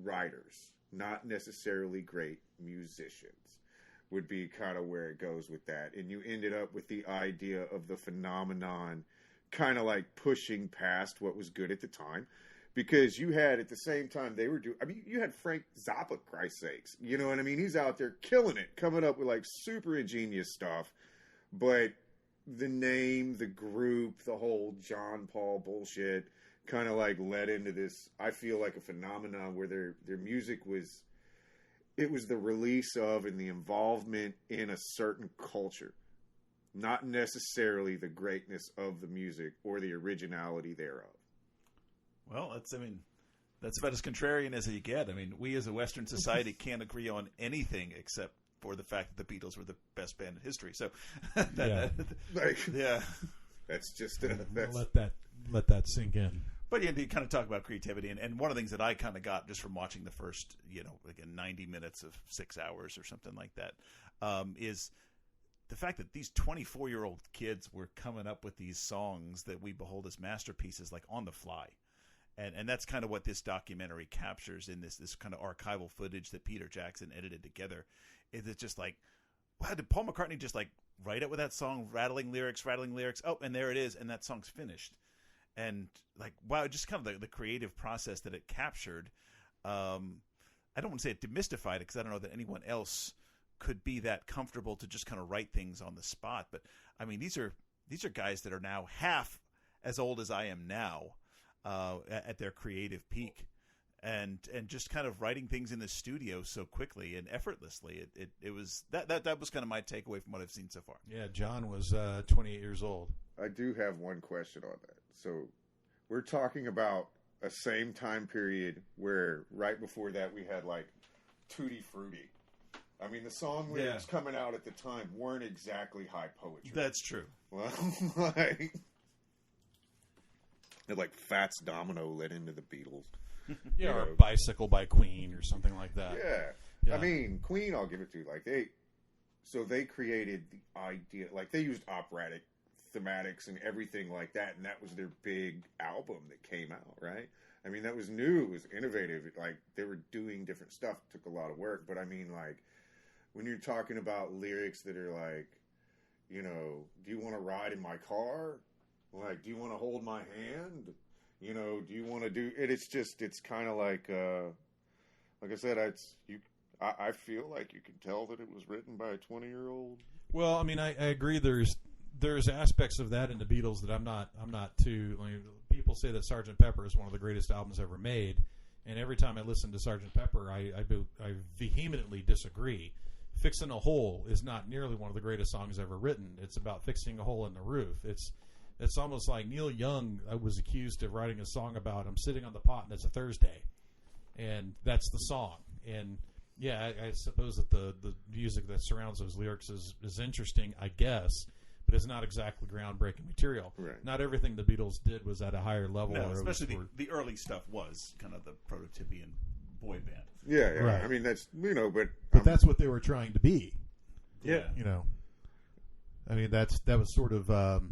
writers, not necessarily great musicians, would be kind of where it goes with that. And you ended up with the idea of the phenomenon kind of like pushing past what was good at the time. Because you had, at the same time they were doing, you had Frank Zappa, Christ's sakes. You know what I mean? He's out there killing it, coming up with like super ingenious stuff. But the name, the group, the whole John Paul bullshit kind of like led into this, I feel like, a phenomenon where their music was, it was the release of and the involvement in a certain culture. Not necessarily the greatness of the music or the originality thereof. Well, That's about as contrarian as you get. I mean, we as a Western society can't agree on anything except for the fact that the Beatles were the best band in history. So, that's just let that sink in. But you kind of talk about creativity, and one of the things that I kind of got just from watching the first, 90 minutes of 6 hours or something like that, is the fact that these 24-year-old kids were coming up with these songs that we behold as masterpieces, like on the fly. And that's kind of what this documentary captures in this kind of archival footage that Peter Jackson edited together. It's just like, wow, did Paul McCartney just like write it with that song, rattling lyrics, oh, and there it is, and that song's finished. And like, wow, just kind of the creative process that it captured. I don't want to say it demystified it, because I don't know that anyone else could be that comfortable to just kind of write things on the spot. But I mean, these are guys that are now half as old as I am now, at their creative peak, and just kind of writing things in the studio so quickly and effortlessly. It was that was kind of my takeaway from what I've seen so far. Yeah, John was 28 years old. I do have one question on that. So we're talking about a same time period where right before that we had like Tutti Frutti. I mean, the song lyrics coming out at the time weren't exactly high poetry. That's true. Well, like Fats Domino led into the Beatles. Yeah, or Bicycle by Queen or something like that. Yeah. I mean, Queen, I'll give it to. Like, they created the idea, like, they used operatic thematics and everything like that, and that was their big album that came out, right? I mean, that was new, it was innovative. Like, they were doing different stuff, it took a lot of work, but I mean, like, when you're talking about lyrics that are like, do you want to ride in my car? Like, do you want to hold my hand? Do you want to do it? It's kind of like I said, I feel like you can tell that it was written by a 20-year-old. Well, I mean, I agree. There's aspects of that in the Beatles that I'm not too. I mean, people say that Sgt. Pepper is one of the greatest albums ever made, and every time I listen to Sgt. Pepper, I vehemently disagree. Fixing a Hole is not nearly one of the greatest songs ever written. It's about fixing a hole in the roof. It's almost like Neil Young was accused of writing a song about I'm sitting on the pot and it's a Thursday, and that's the song. And yeah, I suppose that the music that surrounds those lyrics is interesting, I guess, but it's not exactly groundbreaking material. Right. Not everything the Beatles did was at a higher level. No, especially the early stuff was kind of the prototypian boy band. Yeah. Right. I mean, that's but that's what they were trying to be. Yeah. I mean, that was sort of.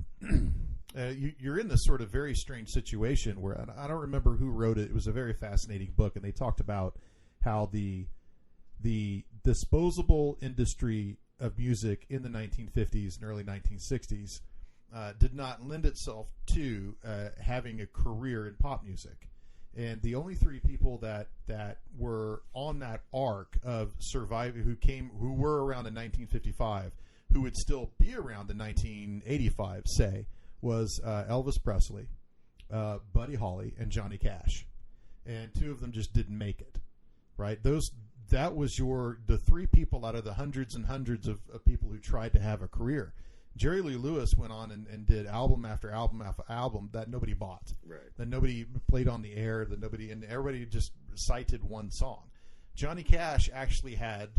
You're in this sort of very strange situation where I don't remember who wrote it. It was a very fascinating book, and they talked about how the disposable industry of music in the 1950s and early 1960s did not lend itself to having a career in pop music. And the only three people that were on that arc of surviving, who were around in 1955, who would still be around in 1985, say, was Elvis Presley, Buddy Holly, and Johnny Cash. And two of them just didn't make it, right? That was the three people out of the hundreds and hundreds of people who tried to have a career. Jerry Lee Lewis went on and did album after album after album that nobody bought, right? That nobody played on the air, and everybody just cited one song. Johnny Cash actually had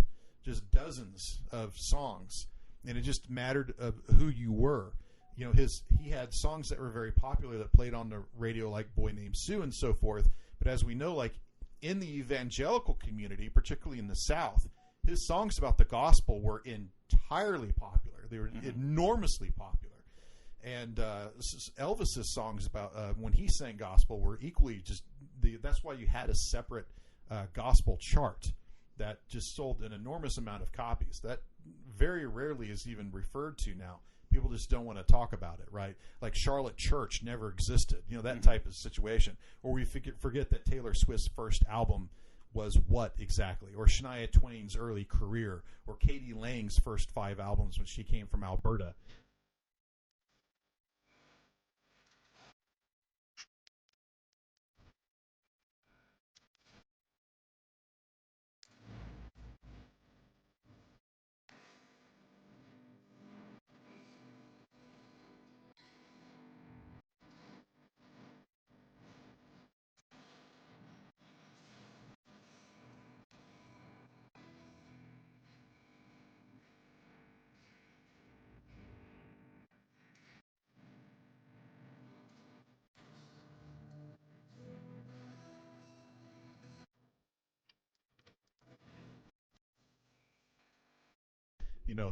just dozens of songs, and it just mattered of who you were. He had songs that were very popular that played on the radio, like Boy Named Sue and so forth. But as we know, like in the evangelical community, particularly in the South, his songs about the gospel were entirely popular. They were enormously popular. And Elvis's songs about when he sang gospel were equally that's why you had a separate gospel chart that just sold an enormous amount of copies. That very rarely is even referred to now. People just don't want to talk about it, right? Like Charlotte Church never existed, that type of situation. Or we forget that Taylor Swift's first album was what exactly? Or Shania Twain's early career, or Katie Lang's first 5 albums when she came from Alberta.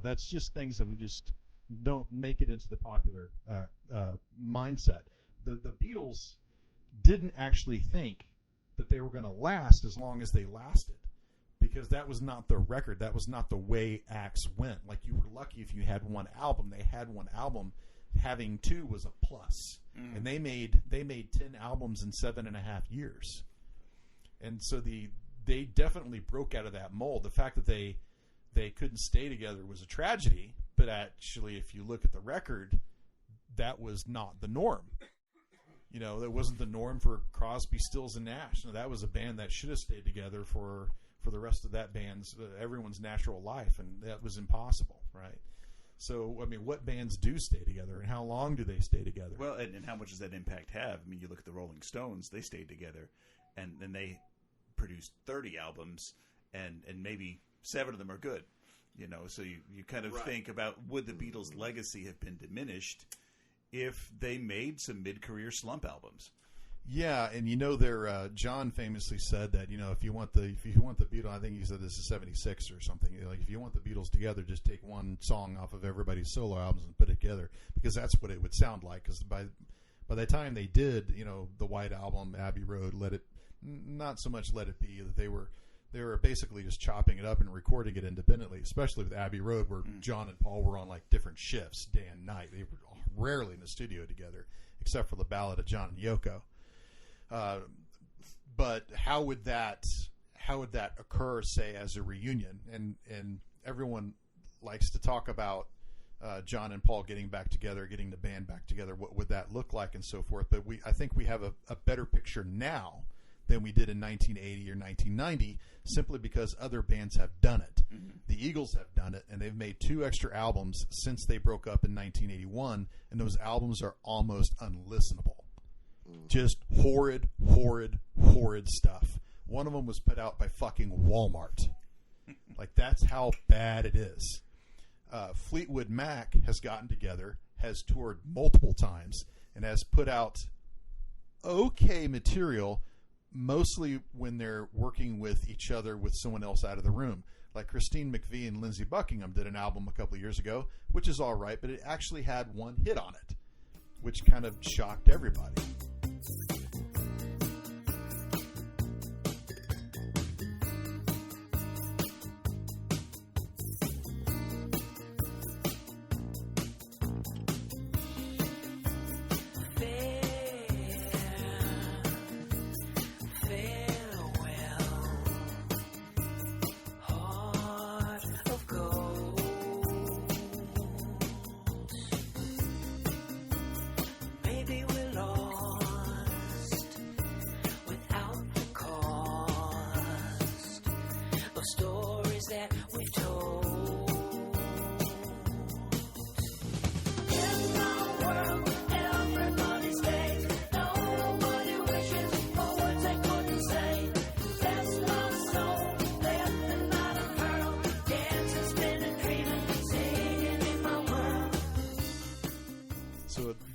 That's just things that we just don't make it into the popular mindset. The Beatles didn't actually think that they were going to last as long as they lasted, because that was not the record. That was not the way acts went. Like, you were lucky if you had one album. They had one album. Having two was a plus. And they made 10 albums in 7.5 years. And so they definitely broke out of that mold. The fact that they couldn't stay together was a tragedy, but actually, if you look at the record, that was not the norm. That wasn't the norm for Crosby, Stills, and Nash. That was a band that should have stayed together for the rest of that band's, everyone's natural life, and that was impossible, right? So, what bands do stay together, and how long do they stay together? Well, and how much does that impact have? You look at the Rolling Stones, they stayed together, and they produced 30 albums, and maybe 7 of them are good. So you kind of think about, would the Beatles' legacy have been diminished if they made some mid-career slump albums? Yeah, and John famously said that if you want the Beatles, I think he said this is 76 or something. Like, if you want the Beatles together, just take one song off of everybody's solo albums and put it together, because that's what it would sound like. Because by the time they did, the White Album, Abbey Road, not so much Let It Be, that they were basically just chopping it up and recording it independently. Especially with Abbey Road, where John and Paul were on like different shifts, day and night. They were rarely in the studio together, except for the Ballad of John and Yoko. But how would that occur, say, as a reunion? And everyone likes to talk about John and Paul getting back together, getting the band back together. What would that look like, and so forth? But I think we have a better picture now than we did in 1980 or 1990, simply because other bands have done it. The Eagles have done it, and they've made 2 extra albums since they broke up in 1981, and those albums are almost unlistenable. Just horrid stuff. One of them was put out by fucking Walmart. Like, that's how bad it is. Fleetwood Mac has gotten together, has toured multiple times, and has put out okay material, mostly when they're working with each other with someone else out of the room. Like Christine McVie and Lindsey Buckingham did an album a couple of years ago, which is all right, but it actually had one hit on it, which kind of shocked everybody.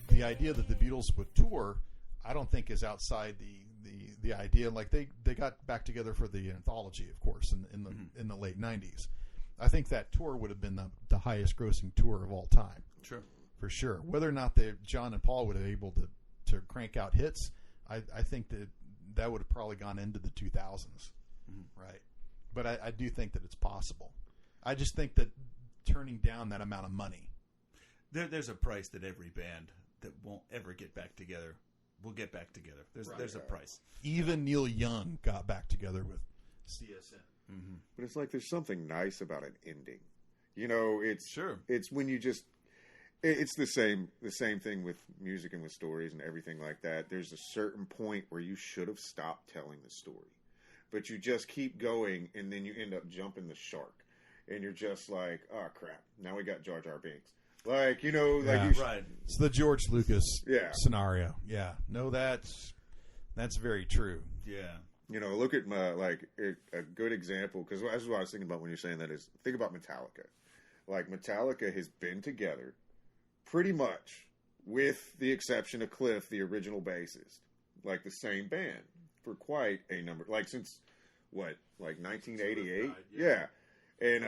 The idea that the Beatles would tour, I don't think is outside the idea. Like, they got back together for the anthology, of course, in the late 90s. I think that tour would have been the highest grossing tour of all time. Sure. For sure. Whether or not John and Paul would have been able to crank out hits, I think that would have probably gone into the 2000s. Right. But I do think that it's possible. I just think that turning down that amount of money. There's a price that every band that won't ever get back together will get back together. There's a price. Even Neil Young got back together with CSN. But it's like there's something nice about an ending. It's when you just. It's the same thing with music and with stories and everything like that. There's a certain point where you should have stopped telling the story, but you just keep going, and then you end up jumping the shark, and you're just like, oh crap! Now we got Jar Jar Binks. Right. It's the George Lucas scenario. Yeah. No, that's very true. Yeah. Look at a good example, because that's what I was thinking about when you're saying that is, think about Metallica. Like, Metallica has been together pretty much, with the exception of Cliff, the original bassist, like the same band for quite a number, like since what, like 1988? Yeah. And,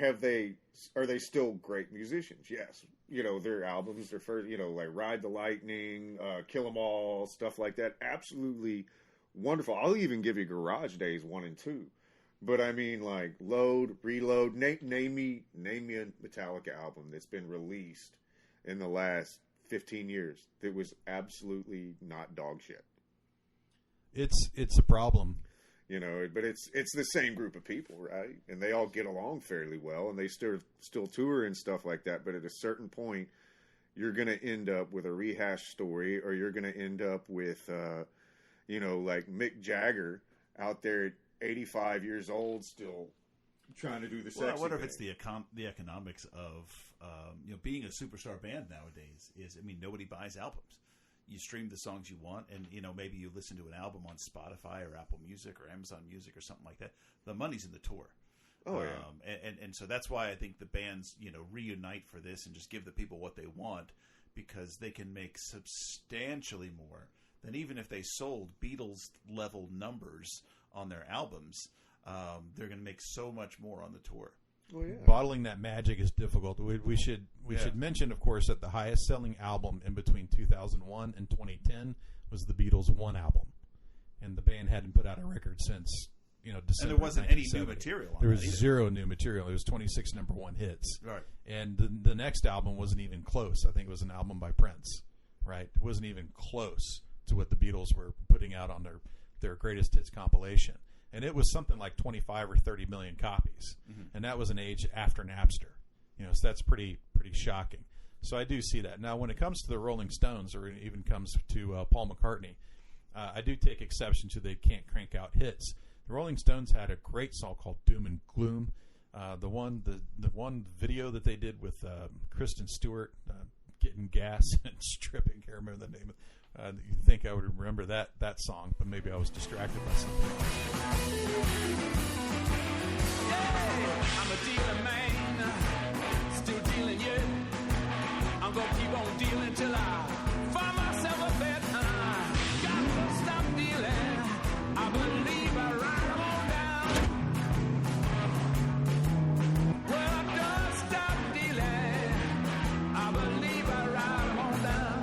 are they still great musicians? Yes. Their albums, their first, like Ride the Lightning, Kill 'Em All, stuff like that. Absolutely wonderful. I'll even give you Garage Days 1 and 2. But I mean, like, Load, Reload, name me a Metallica album that's been released in the last 15 years that was absolutely not dog shit. It's a problem. But it's the same group of people, right? And they all get along fairly well, and they still tour and stuff like that. But at a certain point, you're going to end up with a rehashed story, or you're going to end up with, like Mick Jagger out there at 85 years old still trying to do the sexy I wonder if thing. it's the economics of being a superstar band nowadays. Nobody buys albums. You stream the songs you want, and maybe you listen to an album on Spotify or Apple Music or Amazon Music or something like that. The money's in the tour. Oh yeah, and so that's why I think the bands reunite for this and just give the people what they want, because they can make substantially more than even if they sold Beatles level numbers on their albums. They're going to make so much more on the tour. Oh, yeah. Bottling that magic is difficult. We should mention, of course, that the highest selling album in between 2001 and 2010 was the Beatles' one album, and the band hadn't put out a record since December. And there wasn't any new 1970. material on There that was either. zero new material. It was 26 number one hits. Right. And the next album wasn't even close. I think it was an album by Prince. Right. It wasn't even close to what the Beatles were putting out on their greatest hits compilation. And it was something like 25 or 30 million copies. Mm-hmm. And that was an age after Napster. So that's pretty shocking. So I do see that. Now, when it comes to the Rolling Stones, or it even comes to Paul McCartney, I do take exception to they can't crank out hits. The Rolling Stones had a great song called Doom and Gloom. The one video that they did with Kristen Stewart getting gas and stripping. Can't remember the name of it. You'd think I would remember that song, but maybe I was distracted by something else. I'm a dealer man, still dealing yet. I'm gonna keep on dealing till I find myself a bet. Gotta stop dealing. I believe I ride 'em on down. Well, I don't stop dealing. I believe I ride 'em on down.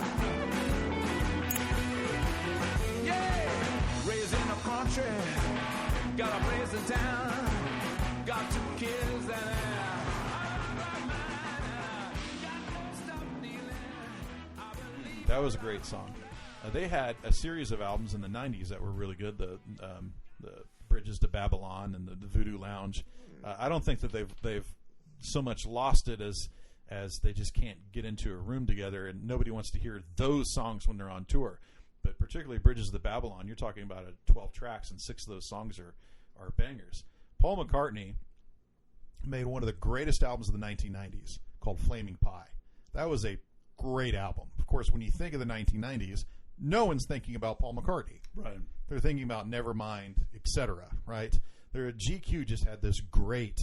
Yeah, raised in the country, got a place in town. Got 2 kids and that was a great song. They had a series of albums in the 90s that were really good. The Bridges to Babylon and the Voodoo Lounge. I don't think that they've so much lost it as they just can't get into a room together, and nobody wants to hear those songs when they're on tour. But particularly Bridges to Babylon, you're talking about 12 tracks, and 6 of those songs are bangers. Paul McCartney made one of the greatest albums of the 1990s called Flaming Pie. That was a great album. Of course, when you think of the 1990s, no one's thinking about Paul McCartney. Right. They're thinking about Nevermind, etc. Right? GQ just had this great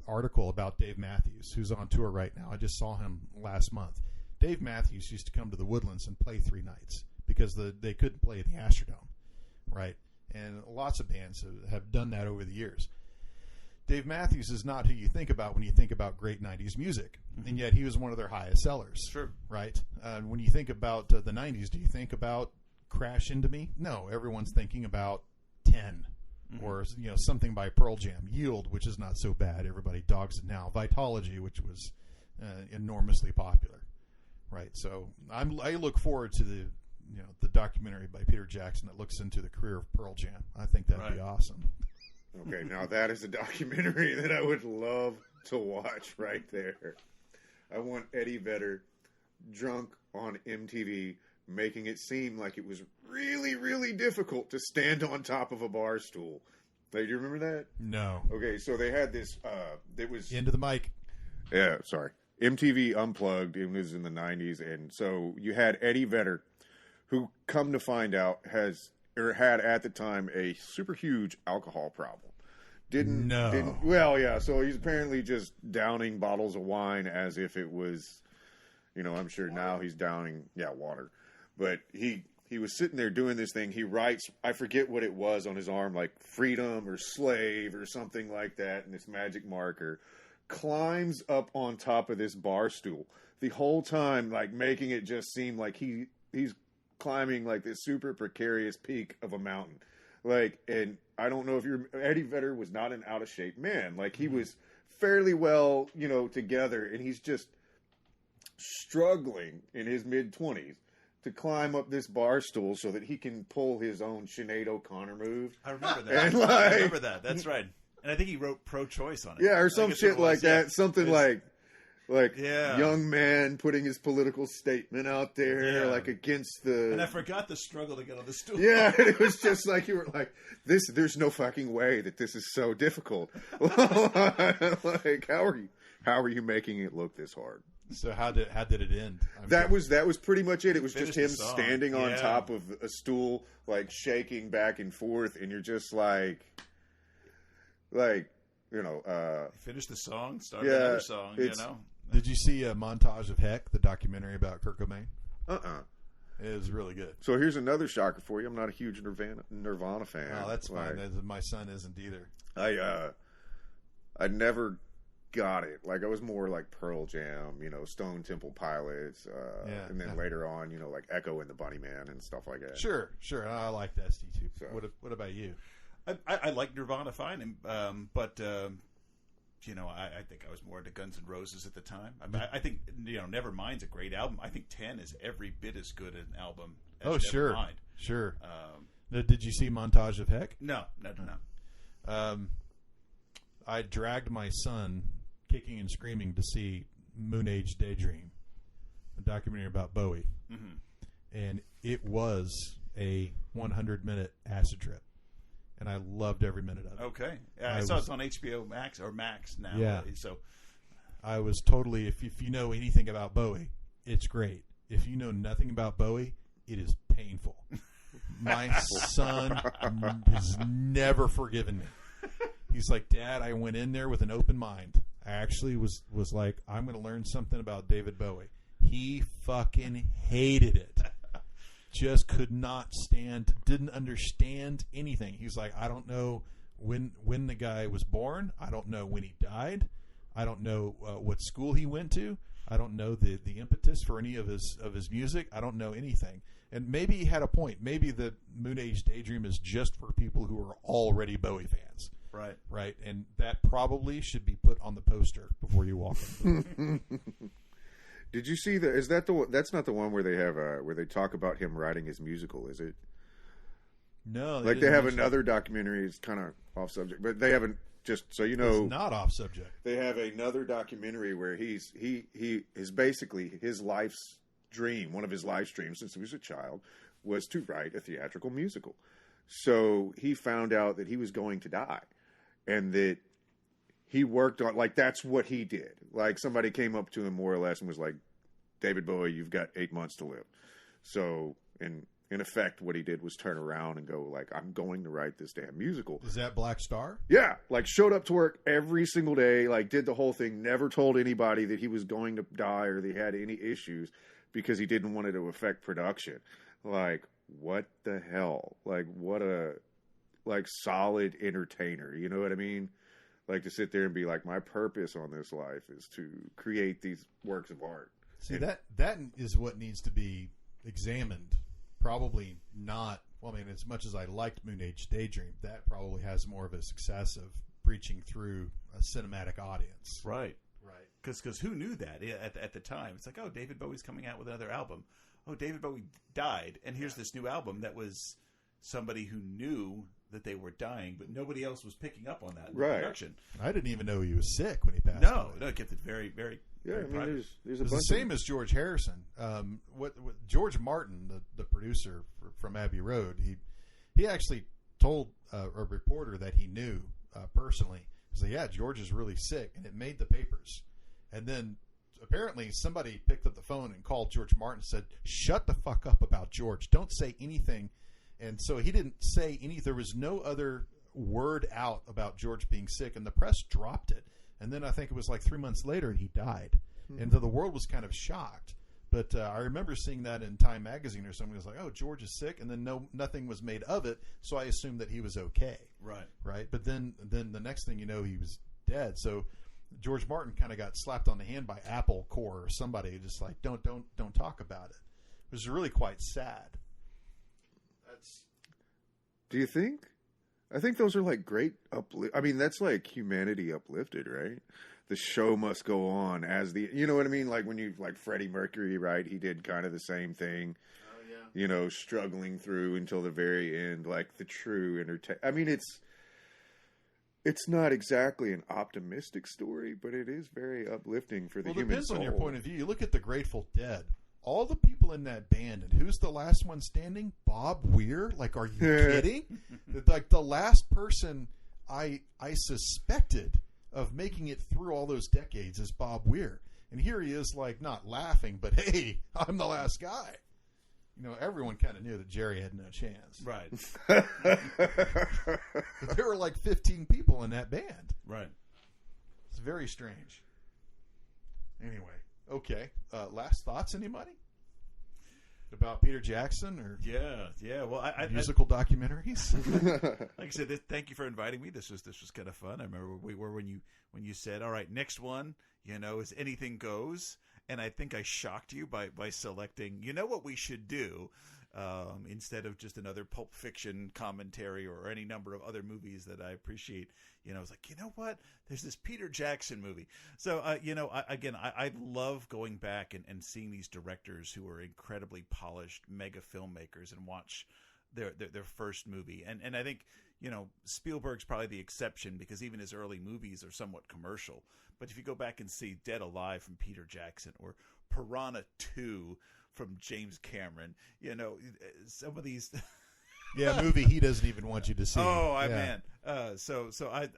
article about Dave Matthews, who's on tour right now. I just saw him last month. Dave Matthews used to come to the Woodlands and play 3 nights because they couldn't play at the Astrodome. Right? And lots of bands have done that over the years. Dave Matthews is not who you think about when you think about great 90s music, and yet he was one of their highest sellers. Sure. Right? When you think about the 90s, do you think about Crash Into Me? No, everyone's thinking about 10 or something by Pearl Jam. Yield, which is not so bad. Everybody dogs it now. Vitology, which was enormously popular. Right? So I look forward to the documentary by Peter Jackson that looks into the career of Pearl Jam. I think that'd be awesome. Okay, now that is a documentary that I would love to watch right there. I want Eddie Vedder drunk on MTV, making it seem like it was really, really difficult to stand on top of a bar stool. Do you remember that? No. Okay, so they had this, it was... Into the mic. Yeah, sorry. MTV Unplugged, it was in the 90s, and so you had Eddie Vedder, who, come to find out, had at the time a super huge alcohol problem. Well, yeah. So he's apparently just downing bottles of wine as if it was, I'm sure now he's downing, water. But he he was sitting there doing this thing. He writes, I forget what it was on his arm, like freedom or slave or something like that, and this magic marker, climbs up on top of this bar stool the whole time, like making it just seem like he's climbing like this super precarious peak of a mountain. Like, and I don't know if Eddie Vedder was not an out of shape man. Like, he was fairly well, together, and he's just struggling in his mid-20s to climb up this bar stool so that he can pull his own Sinead O'Connor move. I remember that. And I remember that. That's right. And I think he wrote pro-choice on it. Yeah, or some shit like that. Something like yeah. young man putting his political statement out there, like against the... And I forgot the struggle to get on the stool. Yeah, it was just like, you were like, there's no fucking way that this is so difficult. Like, how are you making it look this hard? So how did it end? That was pretty much it. It was just him the song. standing on top of a stool, like shaking back and forth, and you're just like, Finish the song, start another song, Did you see a Montage of Heck, the documentary about Kurt Cobain? It was really good. So here's another shocker for you. I'm not a huge Nirvana fan. Oh, that's fine. My son isn't either. I never got it. Like, I was more like Pearl Jam, Stone Temple Pilots, and then later on, like Echo and the Bunnymen and stuff like that. Sure. I like that too. So. What about you? I like Nirvana fine, but I think I was more into Guns N' Roses at the time. I think Nevermind's a great album. I think 10 is every bit as good an album as Nevermind. Sure. Did you see Montage of Heck? No. I dragged my son, kicking and screaming, to see Moon Age Daydream, a documentary about Bowie, and it was a 100-minute acid trip. And I loved every minute of it. Okay. I saw it's on HBO Max or Max now. Yeah. So I was totally, if you know anything about Bowie, it's great. If you know nothing about Bowie, it is painful. My son has never forgiven me. He's like, Dad, I went in there with an open mind. I actually was like, I'm going to learn something about David Bowie. He fucking hated it. Just could not stand, didn't understand anything. He's like, I don't know when the guy was born. I don't know when he died. I don't know what school he went to. I don't know the impetus for any of his music. I don't know anything. And maybe he had a point. Maybe the Moon Age Daydream is just for people who are already Bowie fans. Right. And that probably should be put on the poster before you walk in. Did you see is that the one? That's not the one where they have where they talk about him writing his musical, is it? No. Like, they have another documentary. It's kind of off subject, but they haven't. Just so you know, it's not off subject. They have another documentary where he is basically his life's dream. One of his life dreams since he was a child was to write a theatrical musical. So he found out that he was going to die, and that he worked on, like, that's what he did. Like, somebody came up to him more or less and was like, David Bowie, you've got 8 months to live. So, in effect, what he did was turn around and go, like, I'm going to write this damn musical. Is that Black Star? Yeah. Like, showed up to work every single day, like, did the whole thing, never told anybody that he was going to die or they had any issues because he didn't want it to affect production. Like, what the hell? Like, what a, like, solid entertainer. You know what I mean? Like, to sit there and be like, my purpose on this life is to create these works of art. See, that is what needs to be examined. Probably not. Well, I mean, as much as I liked Moon Age Daydream, that probably has more of a success of breaching through a cinematic audience. Right. Because who knew that at the time? It's like, oh, David Bowie's coming out with another album. Oh, David Bowie died, and here's this new album that was somebody who knew that they were dying, but nobody else was picking up on that in production. I didn't even know he was sick when he passed away. No, it kept it very, very. Yeah, very I mean, there's a bunch. The same as George Harrison. What George Martin, the producer from Abbey Road, he actually told a reporter that he knew personally. He said, "Yeah, George is really sick," and it made the papers. And then apparently somebody picked up the phone and called George Martin and said, "Shut the fuck up about George. Don't say anything." And so he didn't say any. There was no other word out about George being sick, and the press dropped it. And then I think it was like 3 months later, and he died. Mm-hmm. And the world was kind of shocked. But I remember seeing that in Time magazine or something. It was like, oh, George is sick, and then nothing was made of it, so I assumed that he was okay. Right. But then the next thing you know, he was dead. So George Martin kind of got slapped on the hand by Apple Corps or somebody, just like, don't talk about it. It was really quite sad. Do you think? I think those are like great uplift. I mean, that's like humanity uplifted, right? The show must go on as you know what I mean? Like when you, like Freddie Mercury, right? He did kind of the same thing. Oh, yeah. You know, struggling through until the very end, like the true I mean, it's not exactly an optimistic story, but it is very uplifting for the human soul. Well, it depends on your point of view. You look at the Grateful Dead. All the people in that band, and who's the last one standing? Bob Weir? Like, are you kidding? Like, the last person I suspected of making it through all those decades is Bob Weir. And here he is, like, not laughing, but, hey, I'm the last guy. You know, everyone kind of knew that Jerry had no chance. Right. But there were like 15 people in that band. Right. It's very strange. Anyway, okay. Last thoughts, anybody? About Peter Jackson or Well, I musical documentaries. Like I said, thank you for inviting me. This was kind of fun. I remember when you said, "All right, next one, you know, is Anything Goes," and I think I shocked you by selecting. You know what we should do instead of just another Pulp Fiction commentary or any number of other movies that I appreciate. You know, I was like, you know what? There's this Peter Jackson movie. So, you know, I love going back and seeing these directors who are incredibly polished mega filmmakers and watch their first movie. And I think, you know, Spielberg's probably the exception because even his early movies are somewhat commercial. But if you go back and see Dead Alive from Peter Jackson or Piranha 2 from James Cameron, you know, some of these... Yeah, a movie he doesn't even want you to see. Man. So I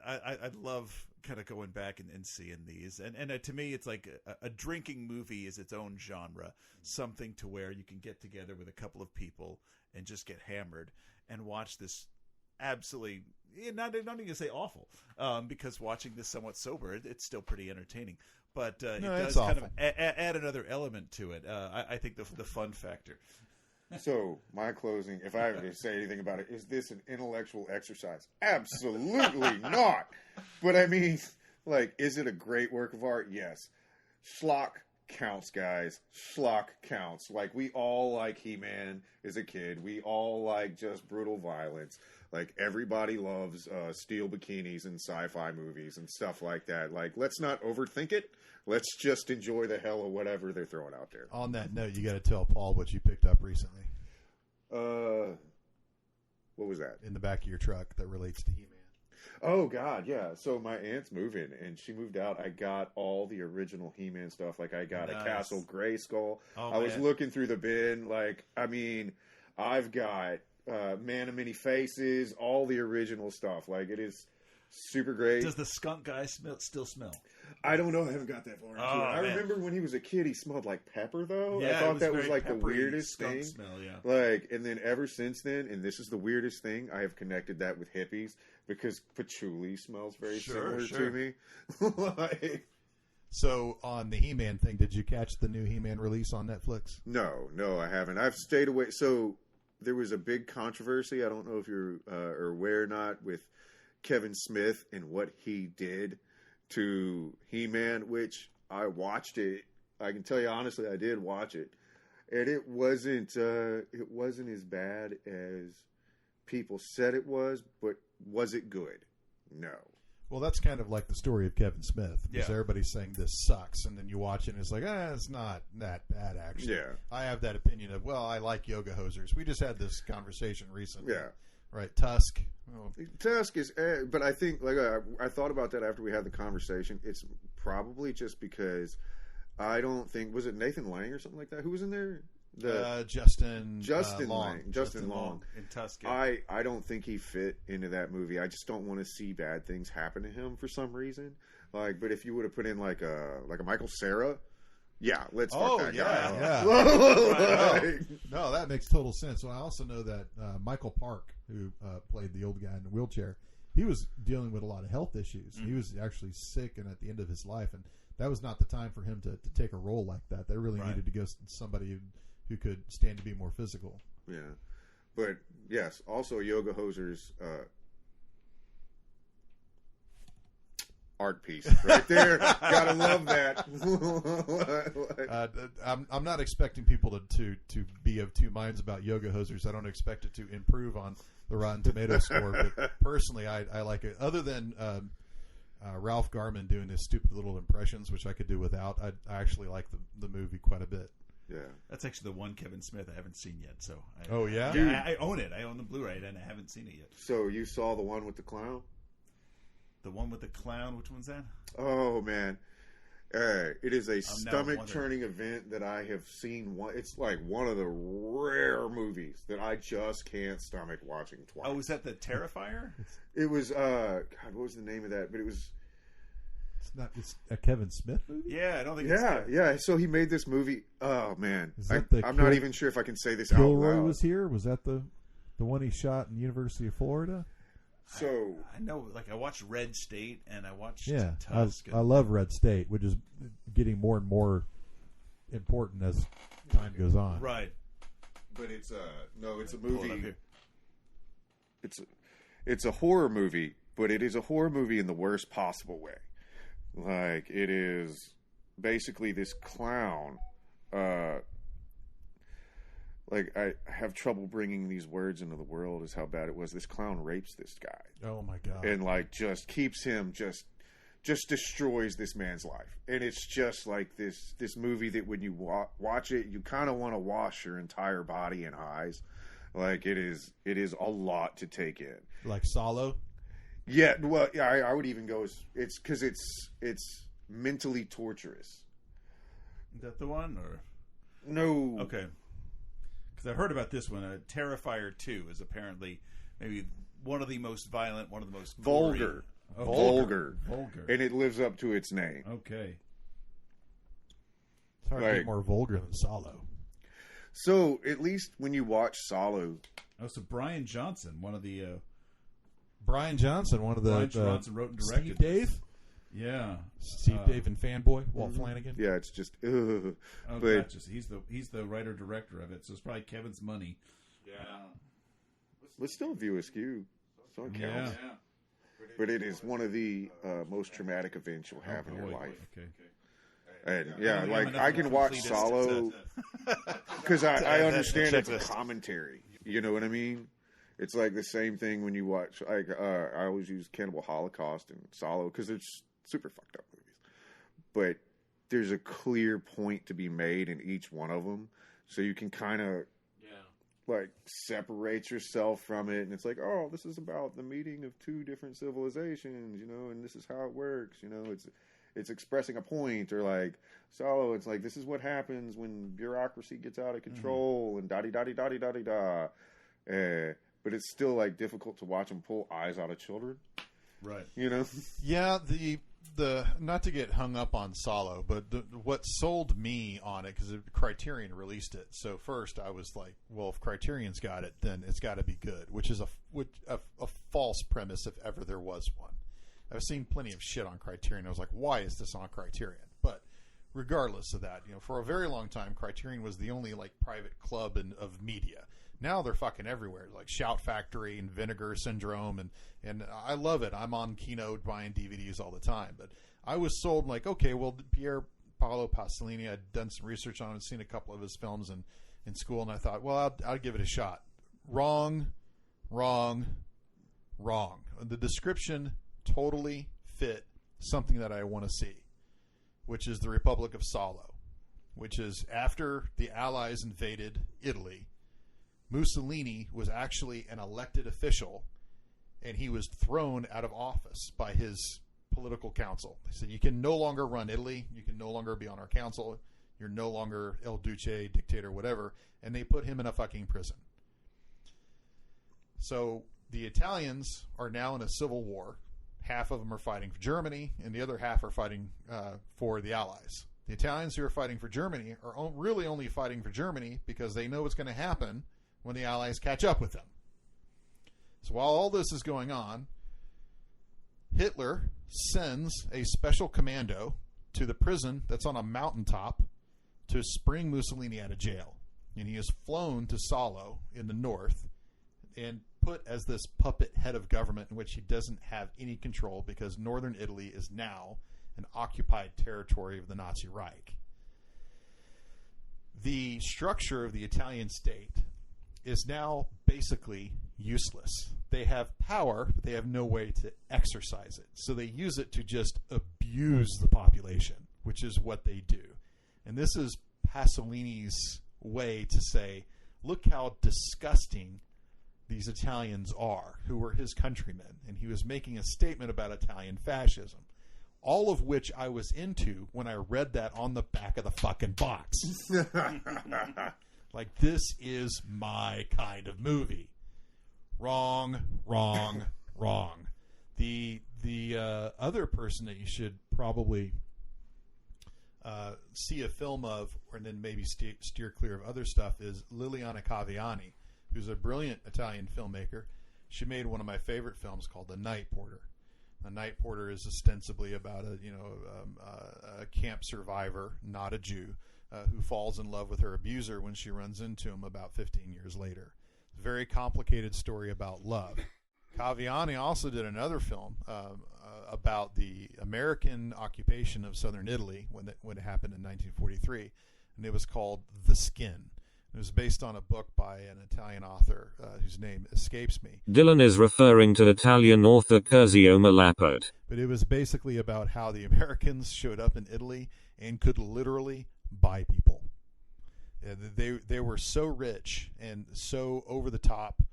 love kind of going back and seeing these. And to me, it's like a drinking movie is its own genre, something to where you can get together with a couple of people and just get hammered and watch this absolutely, not even to say awful, because watching this somewhat sober, it's still pretty entertaining. But it does kind of add another element to it. I think the fun factor. So, my closing, if I ever to say anything about it, is this an intellectual exercise? Absolutely not. But I mean, like, is it a great work of art? Yes. Schlock counts, guys. Schlock counts. Like, we all like He-Man as a kid. We all like just brutal violence. Like, everybody loves steel bikinis in sci-fi movies and stuff like that. Like, let's not overthink it. Let's just enjoy the hell of whatever they're throwing out there. On that note, you got to tell Paul what you picked up recently. What was that? In the back of your truck that relates to He-Man. Oh, God, yeah. So my aunt's moving, and she moved out. I got all the original He-Man stuff. Like, I got a Castle Grayskull. I was looking through the bin. Like, I mean, I've got Man of Many Faces, all the original stuff. Like, it is super great. Does the skunk guy still smell? I don't know. I haven't got that far into it. I remember when he was a kid, he smelled like pepper, though. Yeah, I thought that was like the weirdest thing. Smell, yeah. Like, and then ever since then, and this is the weirdest thing, I have connected that with hippies because patchouli smells very similar to me. Like, so on the He-Man thing, did you catch the new He-Man release on Netflix? No, I haven't. I've stayed away. So there was a big controversy. I don't know if you're aware or not with Kevin Smith and what he did to He-Man, which I watched it. I can tell you honestly, I did watch it, and it wasn't as bad as people said it was. But was it good? No. Well, that's kind of like the story of Kevin Smith, because everybody's saying this sucks, and then you watch it and it's like, it's not that bad actually. Yeah. I have that opinion of, well, I like yoga hosers. We just had this conversation recently. Yeah. Right, Tusk. Oh. Tusk is, but I think, like, I thought about that after we had the conversation. It's probably just because I don't think, was it Nathan Lang or something like that? Who was in there? Justin Long. Justin Long. In Tusk. I don't think he fit into that movie. I just don't want to see bad things happen to him for some reason. Like, but if you would have put in like a Michael Cera, yeah, let's fuck that guy. Yeah. No, that makes total sense. Well, I also know that Michael Park, who played the old guy in the wheelchair, he was dealing with a lot of health issues. He was actually sick and at the end of his life, and that was not the time for him to take a role like that. They really needed to go somebody who could stand to be more physical. Yeah. But, yes, also Yoga Hoser's art piece right there. Gotta love that. I'm not expecting people to be of two minds about Yoga Hosers. I don't expect it to improve on the Rotten Tomatoes score, but personally, I like it. Other than Ralph Garman doing his stupid little impressions, which I could do without, I actually like the movie quite a bit. Yeah, that's actually the one Kevin Smith I haven't seen yet. So oh yeah, I own it. I own the Blu-ray, and I haven't seen it yet. So you saw the one with the clown? The one with the clown. Which one's that? Oh man, it is a stomach-turning event that I have seen. It's like one of the rare movies that I just can't stomach watching twice. Oh, was that the Terrifier? It was. God, what was the name of that? But it was. It's a Kevin Smith movie? Yeah, I don't think. Yeah. So he made this movie. Oh man, I'm not even sure if I can say this out Kilroy loud. was here. Was that the one he shot in the University of Florida? So I know, like I watched Red State and I watched Tusk. I love Red State, which is getting more and more important as time goes on. Right. But it's it's a movie. It's a horror movie, but it is a horror movie in the worst possible way. Like, it is basically this clown. Like, I have trouble bringing these words into the world is how bad it was. This clown rapes this guy. Oh, my God. And, like, just keeps him, just destroys this man's life. And it's just like this movie that when you watch it, you kind of want to wash your entire body and eyes. Like, it is a lot to take in. Like Salo? Yeah, well, yeah, I would even go. It's because it's mentally torturous. Is that the one or no? Okay, because I heard about this one. Terrifier 2 is apparently maybe one of the most violent, one of the most vulgar, vulgar, and it lives up to its name. Okay, it's hard to get more vulgar than Salo. So at least when you watch Salo, so Brian Johnson, one of the. Brian Johnson, one of the Brian Johnson wrote and directed Steve Dave? Yeah. Steve Dave and Fanboy, Walt Flanagan. Yeah, it's just but gotcha. So he's the writer director of it, so it's probably Kevin's money. Yeah. But still View Askew. So it counts. Yeah. But it is one of the most traumatic events you'll have in your life. Okay. And yeah, like I can watch Salo because I understand it's a commentary. You know what I mean? It's like the same thing when you watch, like, I always use Cannibal Holocaust and Salo because they're super fucked up movies. But there's a clear point to be made in each one of them. So you can kind of, like, separate yourself from it. And it's like, oh, this is about the meeting of two different civilizations, you know, and this is how it works. You know, it's expressing a point. Or, like, Salo, it's like, this is what happens when bureaucracy gets out of control and da-di-da-di-da-di-da-di-da. But it's still, like, difficult to watch them pull eyes out of children. Right. You know? Yeah, the not to get hung up on Salo, but what sold me on it, because Criterion released it. So first I was like, well, if Criterion's got it, then it's got to be good, which is a false premise if ever there was one. I've seen plenty of shit on Criterion. I was like, why is this on Criterion? But regardless of that, you know, for a very long time, Criterion was the only, like, private club of media. Now they're fucking everywhere, like Shout Factory and Vinegar Syndrome, and I love it. I'm on Keynote buying DVDs all the time. But I was sold, like, okay, well, Pier Paolo Pasolini, I'd done some research on him, seen a couple of his films in school, and I thought, well, I'll give it a shot. Wrong. The description totally fit something that I want to see, which is the Republic of Salo, which is after the Allies invaded Italy. Mussolini was actually an elected official, and he was thrown out of office by his political council. They said, you can no longer run Italy, you can no longer be on our council, you're no longer El Duce, dictator, whatever, and they put him in a fucking prison. So the Italians are now in a civil war. Half of them are fighting for Germany, and the other half are fighting for the Allies. The Italians who are fighting for Germany are really only fighting for Germany because they know what's going to happen when the Allies catch up with them. So while all this is going on, Hitler sends a special commando to the prison that's on a mountaintop to spring Mussolini out of jail. And he is flown to Salo in the north and put as this puppet head of government in which he doesn't have any control because northern Italy is now an occupied territory of the Nazi Reich. The structure of the Italian state is now basically useless. They have power, but they have no way to exercise it. So they use it to just abuse the population, which is what they do. And this is Pasolini's way to say, look how disgusting these Italians are, who were his countrymen. And he was making a statement about Italian fascism, all of which I was into when I read that on the back of the fucking box. Like, this is my kind of movie. Wrong. The other person that you should probably see a film of, or then maybe steer clear of other stuff, is Liliana Caviani, who's a brilliant Italian filmmaker. She made one of my favorite films called The Night Porter. The Night Porter is ostensibly about a camp survivor, not a Jew, who falls in love with her abuser when she runs into him about 15 years later. It's a very complicated story about love. Caviani also did another film about the American occupation of southern Italy when it happened in 1943, and it was called The Skin. It was based on a book by an Italian author whose name escapes me. Dylan is referring to Italian author Curzio Malapert. But it was basically about how the Americans showed up in Italy and could literally buy people. They were so rich and so over the top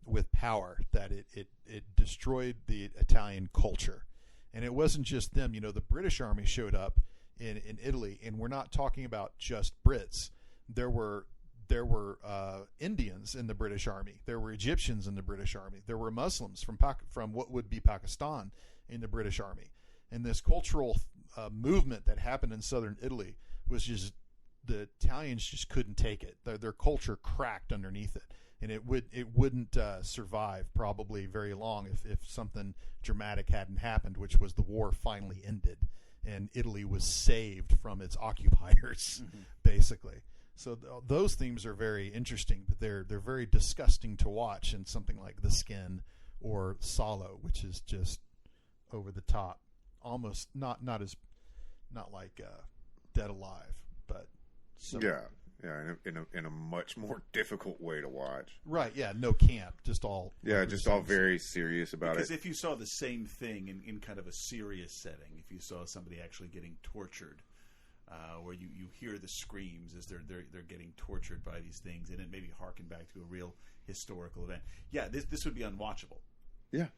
with power that it destroyed the Italian culture. And it wasn't just them. The British Army showed up in Italy, and we're not talking about just Brits. There were Indians in the British Army. There were Egyptians in the British Army. There were Muslims from what would be Pakistan in the British Army. And this cultural movement that happened in southern Italy was just, the Italians just couldn't take it. Their culture cracked underneath it, and it wouldn't survive probably very long if something dramatic hadn't happened, which was the war finally ended and Italy was saved from its occupiers, basically. So those themes are very interesting, but they're very disgusting to watch in something like The Skin or Salo, which is just over the top, almost not like Dead Alive, but yeah, in a much more difficult way to watch. Right? Yeah, no camp, just all very serious about it. Because if you saw the same thing in kind of a serious setting, if you saw somebody actually getting tortured. Where you hear the screams as they're getting tortured by these things, and it maybe harken back to a real historical event. Yeah, this would be unwatchable. Yeah,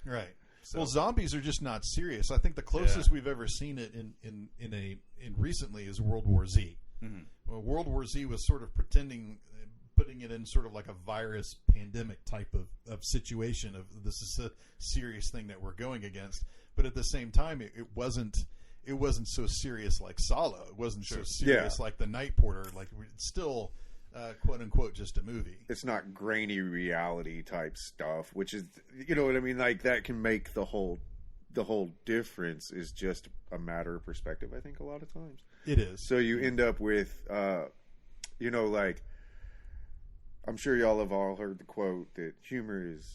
right. So, well, zombies are just not serious. I think the closest we've ever seen it in recently is World War Z. Mm-hmm. Well, World War Z was sort of putting it in sort of like a virus pandemic type of situation of this is a serious thing that we're going against, but at the same time it wasn't so serious like Salo. It wasn't so serious like The Night Porter. Like, it's still, quote unquote, just a movie. It's not grainy reality type stuff, which is, you know what I mean? Like, that can make the whole difference is just a matter of perspective, I think, a lot of times. It is. So you end up with, like, I'm sure y'all have all heard the quote that humor is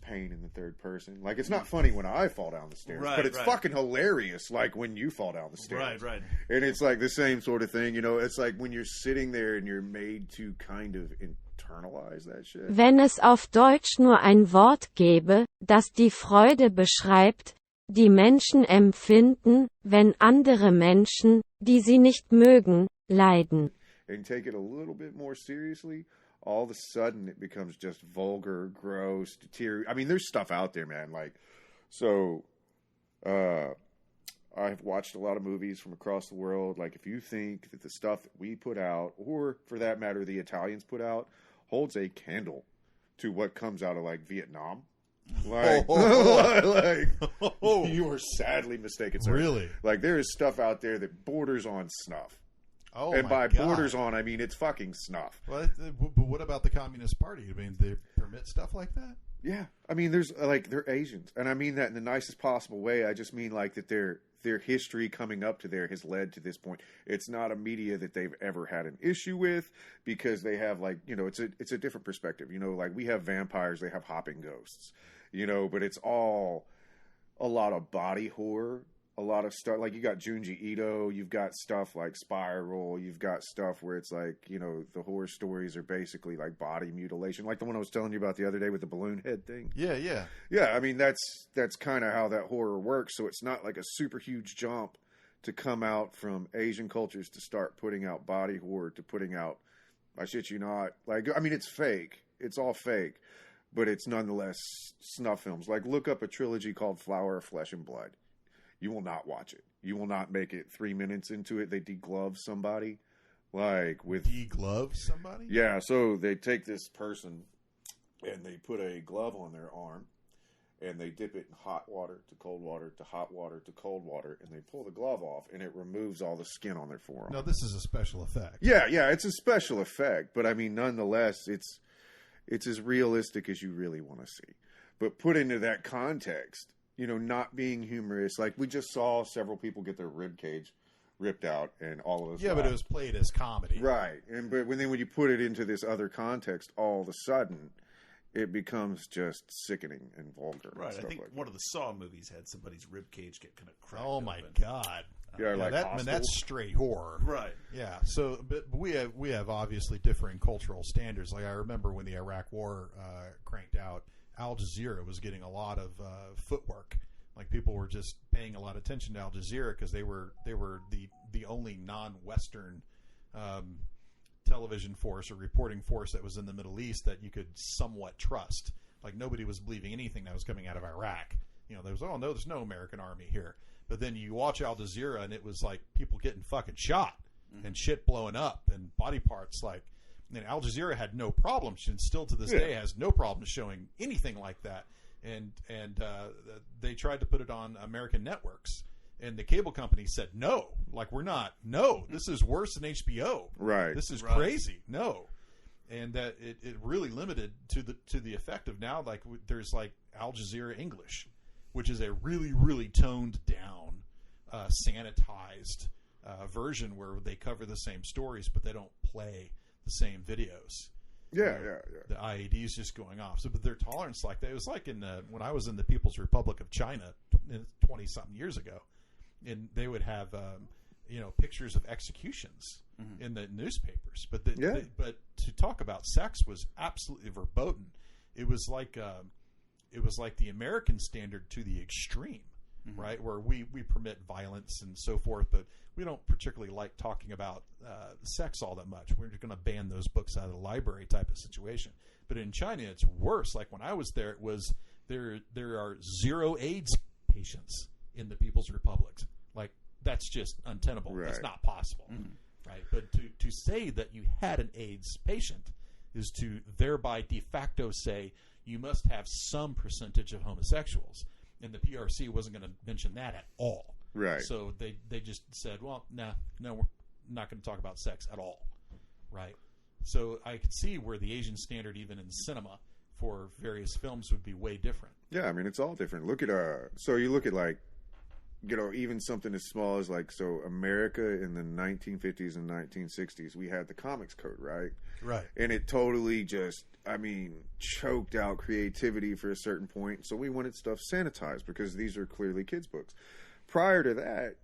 pain in the third person. Like, it's not funny when I fall down the stairs, but it's fucking hilarious, like, when you fall down the stairs. Right. And it's like the same sort of thing, it's like when you're sitting there and you're made to kind of internalize that shit. Wenn es auf Deutsch nur ein Wort gäbe, das die Freude beschreibt, die Menschen empfinden, wenn andere Menschen, die sie nicht mögen, leiden. And take it a little bit more seriously, all of a sudden it becomes just vulgar, gross, deteriorating. I mean, there's stuff out there, man. Like, so, I've watched a lot of movies from across the world. Like, if you think that the stuff that we put out, or for that matter, the Italians put out, holds a candle to what comes out of, like, Vietnam, like, you are sadly mistaken, sir. Really? Like, there is stuff out there that borders on snuff. Oh, and by God. borders on, I mean it's fucking snuff. But what about the Communist Party? I mean, they permit stuff like that? Yeah, I mean, they're Asians, and I mean that in the nicest possible way. I just mean like that they're their history coming up to there has led to this point. It's not a media that they've ever had an issue with because they have like, you know, it's a different perspective. You know, like we have vampires, they have hopping ghosts, you know, but it's all a lot of body horror, a lot of stuff like you got Junji Ito, you've got stuff like Spiral, you've got stuff where it's like, you know, the horror stories are basically like body mutilation, like the one I was telling you about the other day with the balloon head thing. Yeah. I mean, that's kind of how that horror works. So it's not like a super huge jump to come out from Asian cultures to start putting out body horror to putting out, I shit you not, like, I mean, it's fake, it's all fake, but it's nonetheless snuff films. Like look up a trilogy called Flower of Flesh and Blood. You will not watch it. You will not make it 3 minutes into it. They deglove somebody. Like with deglove somebody? Yeah, so they take this person and they put a glove on their arm and they dip it in hot water to cold water to hot water to cold water and they pull the glove off and it removes all the skin on their forearm. No, this is a special effect. Yeah, it's a special effect, but I mean nonetheless it's as realistic as you really want to see. But put into that context, you know, not being humorous. Like we just saw several people get their rib cage ripped out and all of this. Yeah, but it was played as comedy. Right. But when you put it into this other context, all of a sudden it becomes just sickening and vulgar. Right. And stuff I think like one of the Saw movies had somebody's rib cage get kind of cracked. Oh my open. God. Yeah, like that's straight horror. Right. Yeah. So, but we have obviously differing cultural standards. Like I remember when the Iraq War cranked out, Al Jazeera was getting a lot of footwork. Like people were just paying a lot of attention to Al Jazeera because they were the only non-Western television force or reporting force that was in the Middle East that you could somewhat trust. Like nobody was believing anything that was coming out of Iraq. You know, there's no American army here. But then you watch Al Jazeera and it was like people getting fucking shot and shit blowing up and body parts like. And Al Jazeera had no problem, and still to this day has no problem showing anything like that. And they tried to put it on American networks, and the cable company said no. Like we're not. No, this is worse than HBO. Right. This is crazy. No. And that it really limited to the effect of now like there's like Al Jazeera English, which is a really really toned down, sanitized version where they cover the same stories, but they don't play the same videos. Yeah. The IEDs just going off. So, but their tolerance like that. It was like when I was in the People's Republic of China 20-something years ago, and they would have pictures of executions in the newspapers. But but to talk about sex was absolutely verboten. It was like the American standard to the extreme, right? Where we permit violence and so forth, but we don't particularly like talking about sex all that much. We're just going to ban those books out of the library type of situation. But in China, it's worse. Like when I was there, it was there are 0 AIDS patients in the People's Republic. Like that's just untenable. Right. It's not possible, right? But to say that you had an AIDS patient is to thereby de facto say you must have some percentage of homosexuals, and the PRC wasn't going to mention that at all. Right. So they just said, well, no, we're not going to talk about sex at all, right? So I could see where the Asian standard, even in cinema, for various films would be way different. Yeah, I mean, it's all different. Look at so you look at like, you know, even something as small as like, so America in the 1950s and 1960s, we had the comics code, right? Right. And it totally just, I mean, choked out creativity for a certain point. So we wanted stuff sanitized because these are clearly kids' books. Prior to that,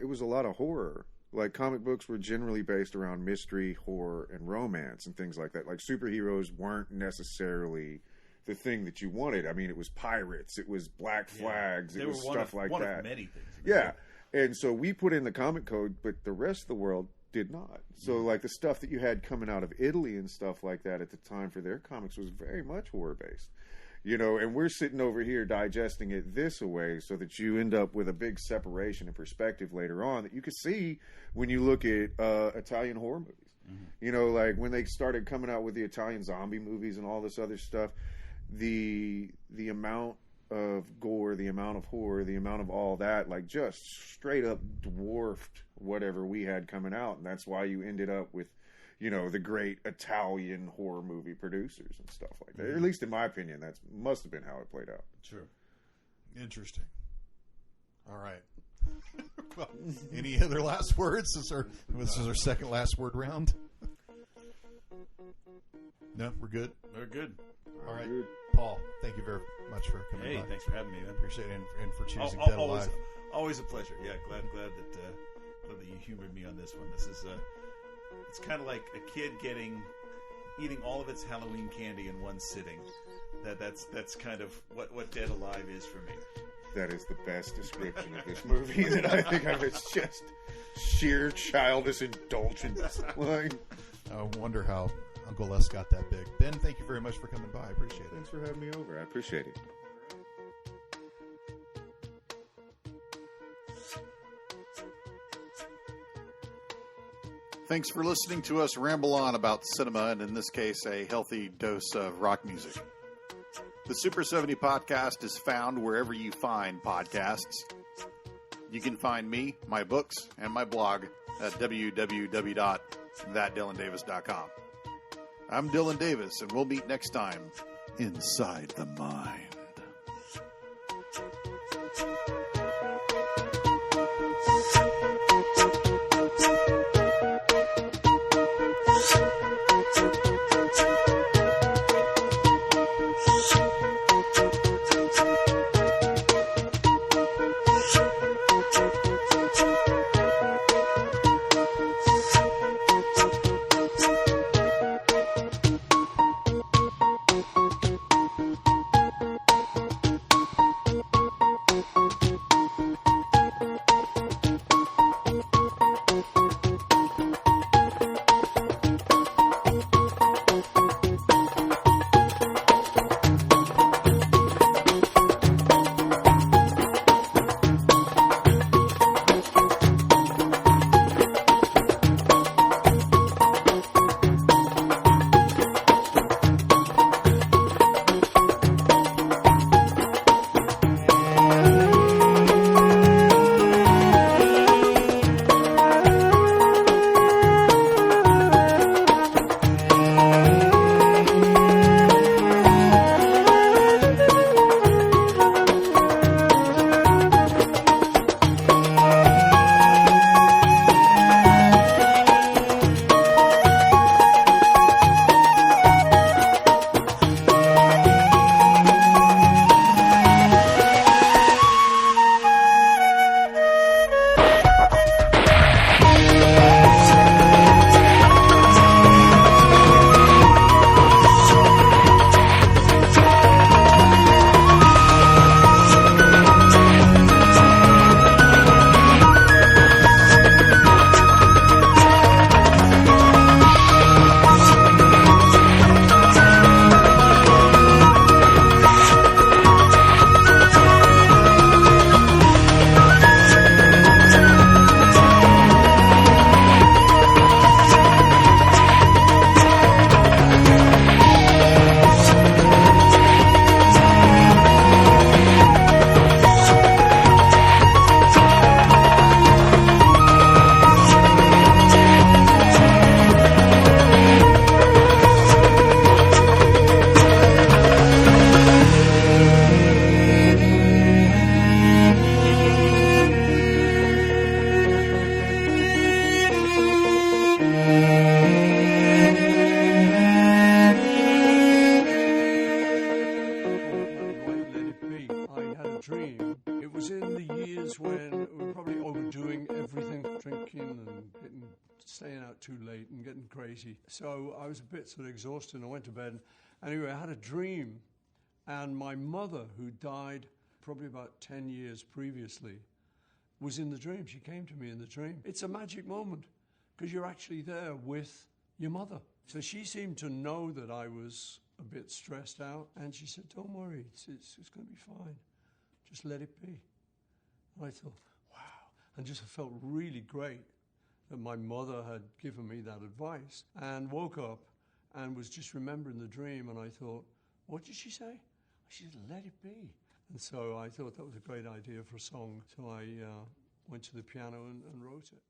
it was a lot of horror. Like comic books were generally based around mystery, horror, and romance and things like that. Like superheroes weren't necessarily the thing that you wanted. I mean, it was pirates, it was Black Flags, it was stuff like one that. Of many things. Yeah, and so we put in the comic code, but the rest of the world did not. So like the stuff that you had coming out of Italy and stuff like that at the time for their comics was very much horror based. You know, and we're sitting over here digesting it this way so that you end up with a big separation in perspective later on that you could see when you look at Italian horror movies. You know, like when they started coming out with the Italian zombie movies and all this other stuff, the amount of gore, the amount of horror, the amount of all that, like just straight up dwarfed whatever we had coming out. And that's why you ended up with, you know, the great Italian horror movie producers and stuff like that. At least in my opinion, that must have been how it played out. Sure. Interesting. All right. Well, any other last words? This is our second last word round. No, we're good. We're good. All right, Paul. Thank you very much for coming. Hey, by. thanks for having me, man. Appreciate it, and for choosing Dead Alive. Always a pleasure. Yeah, glad that you humored me on this one. This is it's kind of like a kid eating all of its Halloween candy in one sitting. That's kind of what Dead Alive is for me. That is the best description of this movie that I think of. It's just sheer childish indulgence. Like, I wonder how Uncle Les got that big. Ben, thank you very much for coming by. I appreciate it. Thanks for having me over. I appreciate it. Thanks for listening to us ramble on about cinema, and in this case, a healthy dose of rock music. The Super 70 podcast is found wherever you find podcasts. You can find me, my books, and my blog at www.thatdylandavis.com. I'm Dylan Davis, and we'll meet next time inside the mind. too late and getting crazy. So I was a bit sort of exhausted and I went to bed. Anyway, I had a dream, and my mother, who died probably about 10 years previously, was in the dream. She came to me in the dream. It's a magic moment because you're actually there with your mother. So she seemed to know that I was a bit stressed out, and she said, don't worry, it's going to be fine. Just let it be. And I thought, wow. And just felt really great that my mother had given me that advice, and woke up and was just remembering the dream, and I thought, what did she say? She said, let it be. And so I thought that was a great idea for a song, so I went to the piano and wrote it.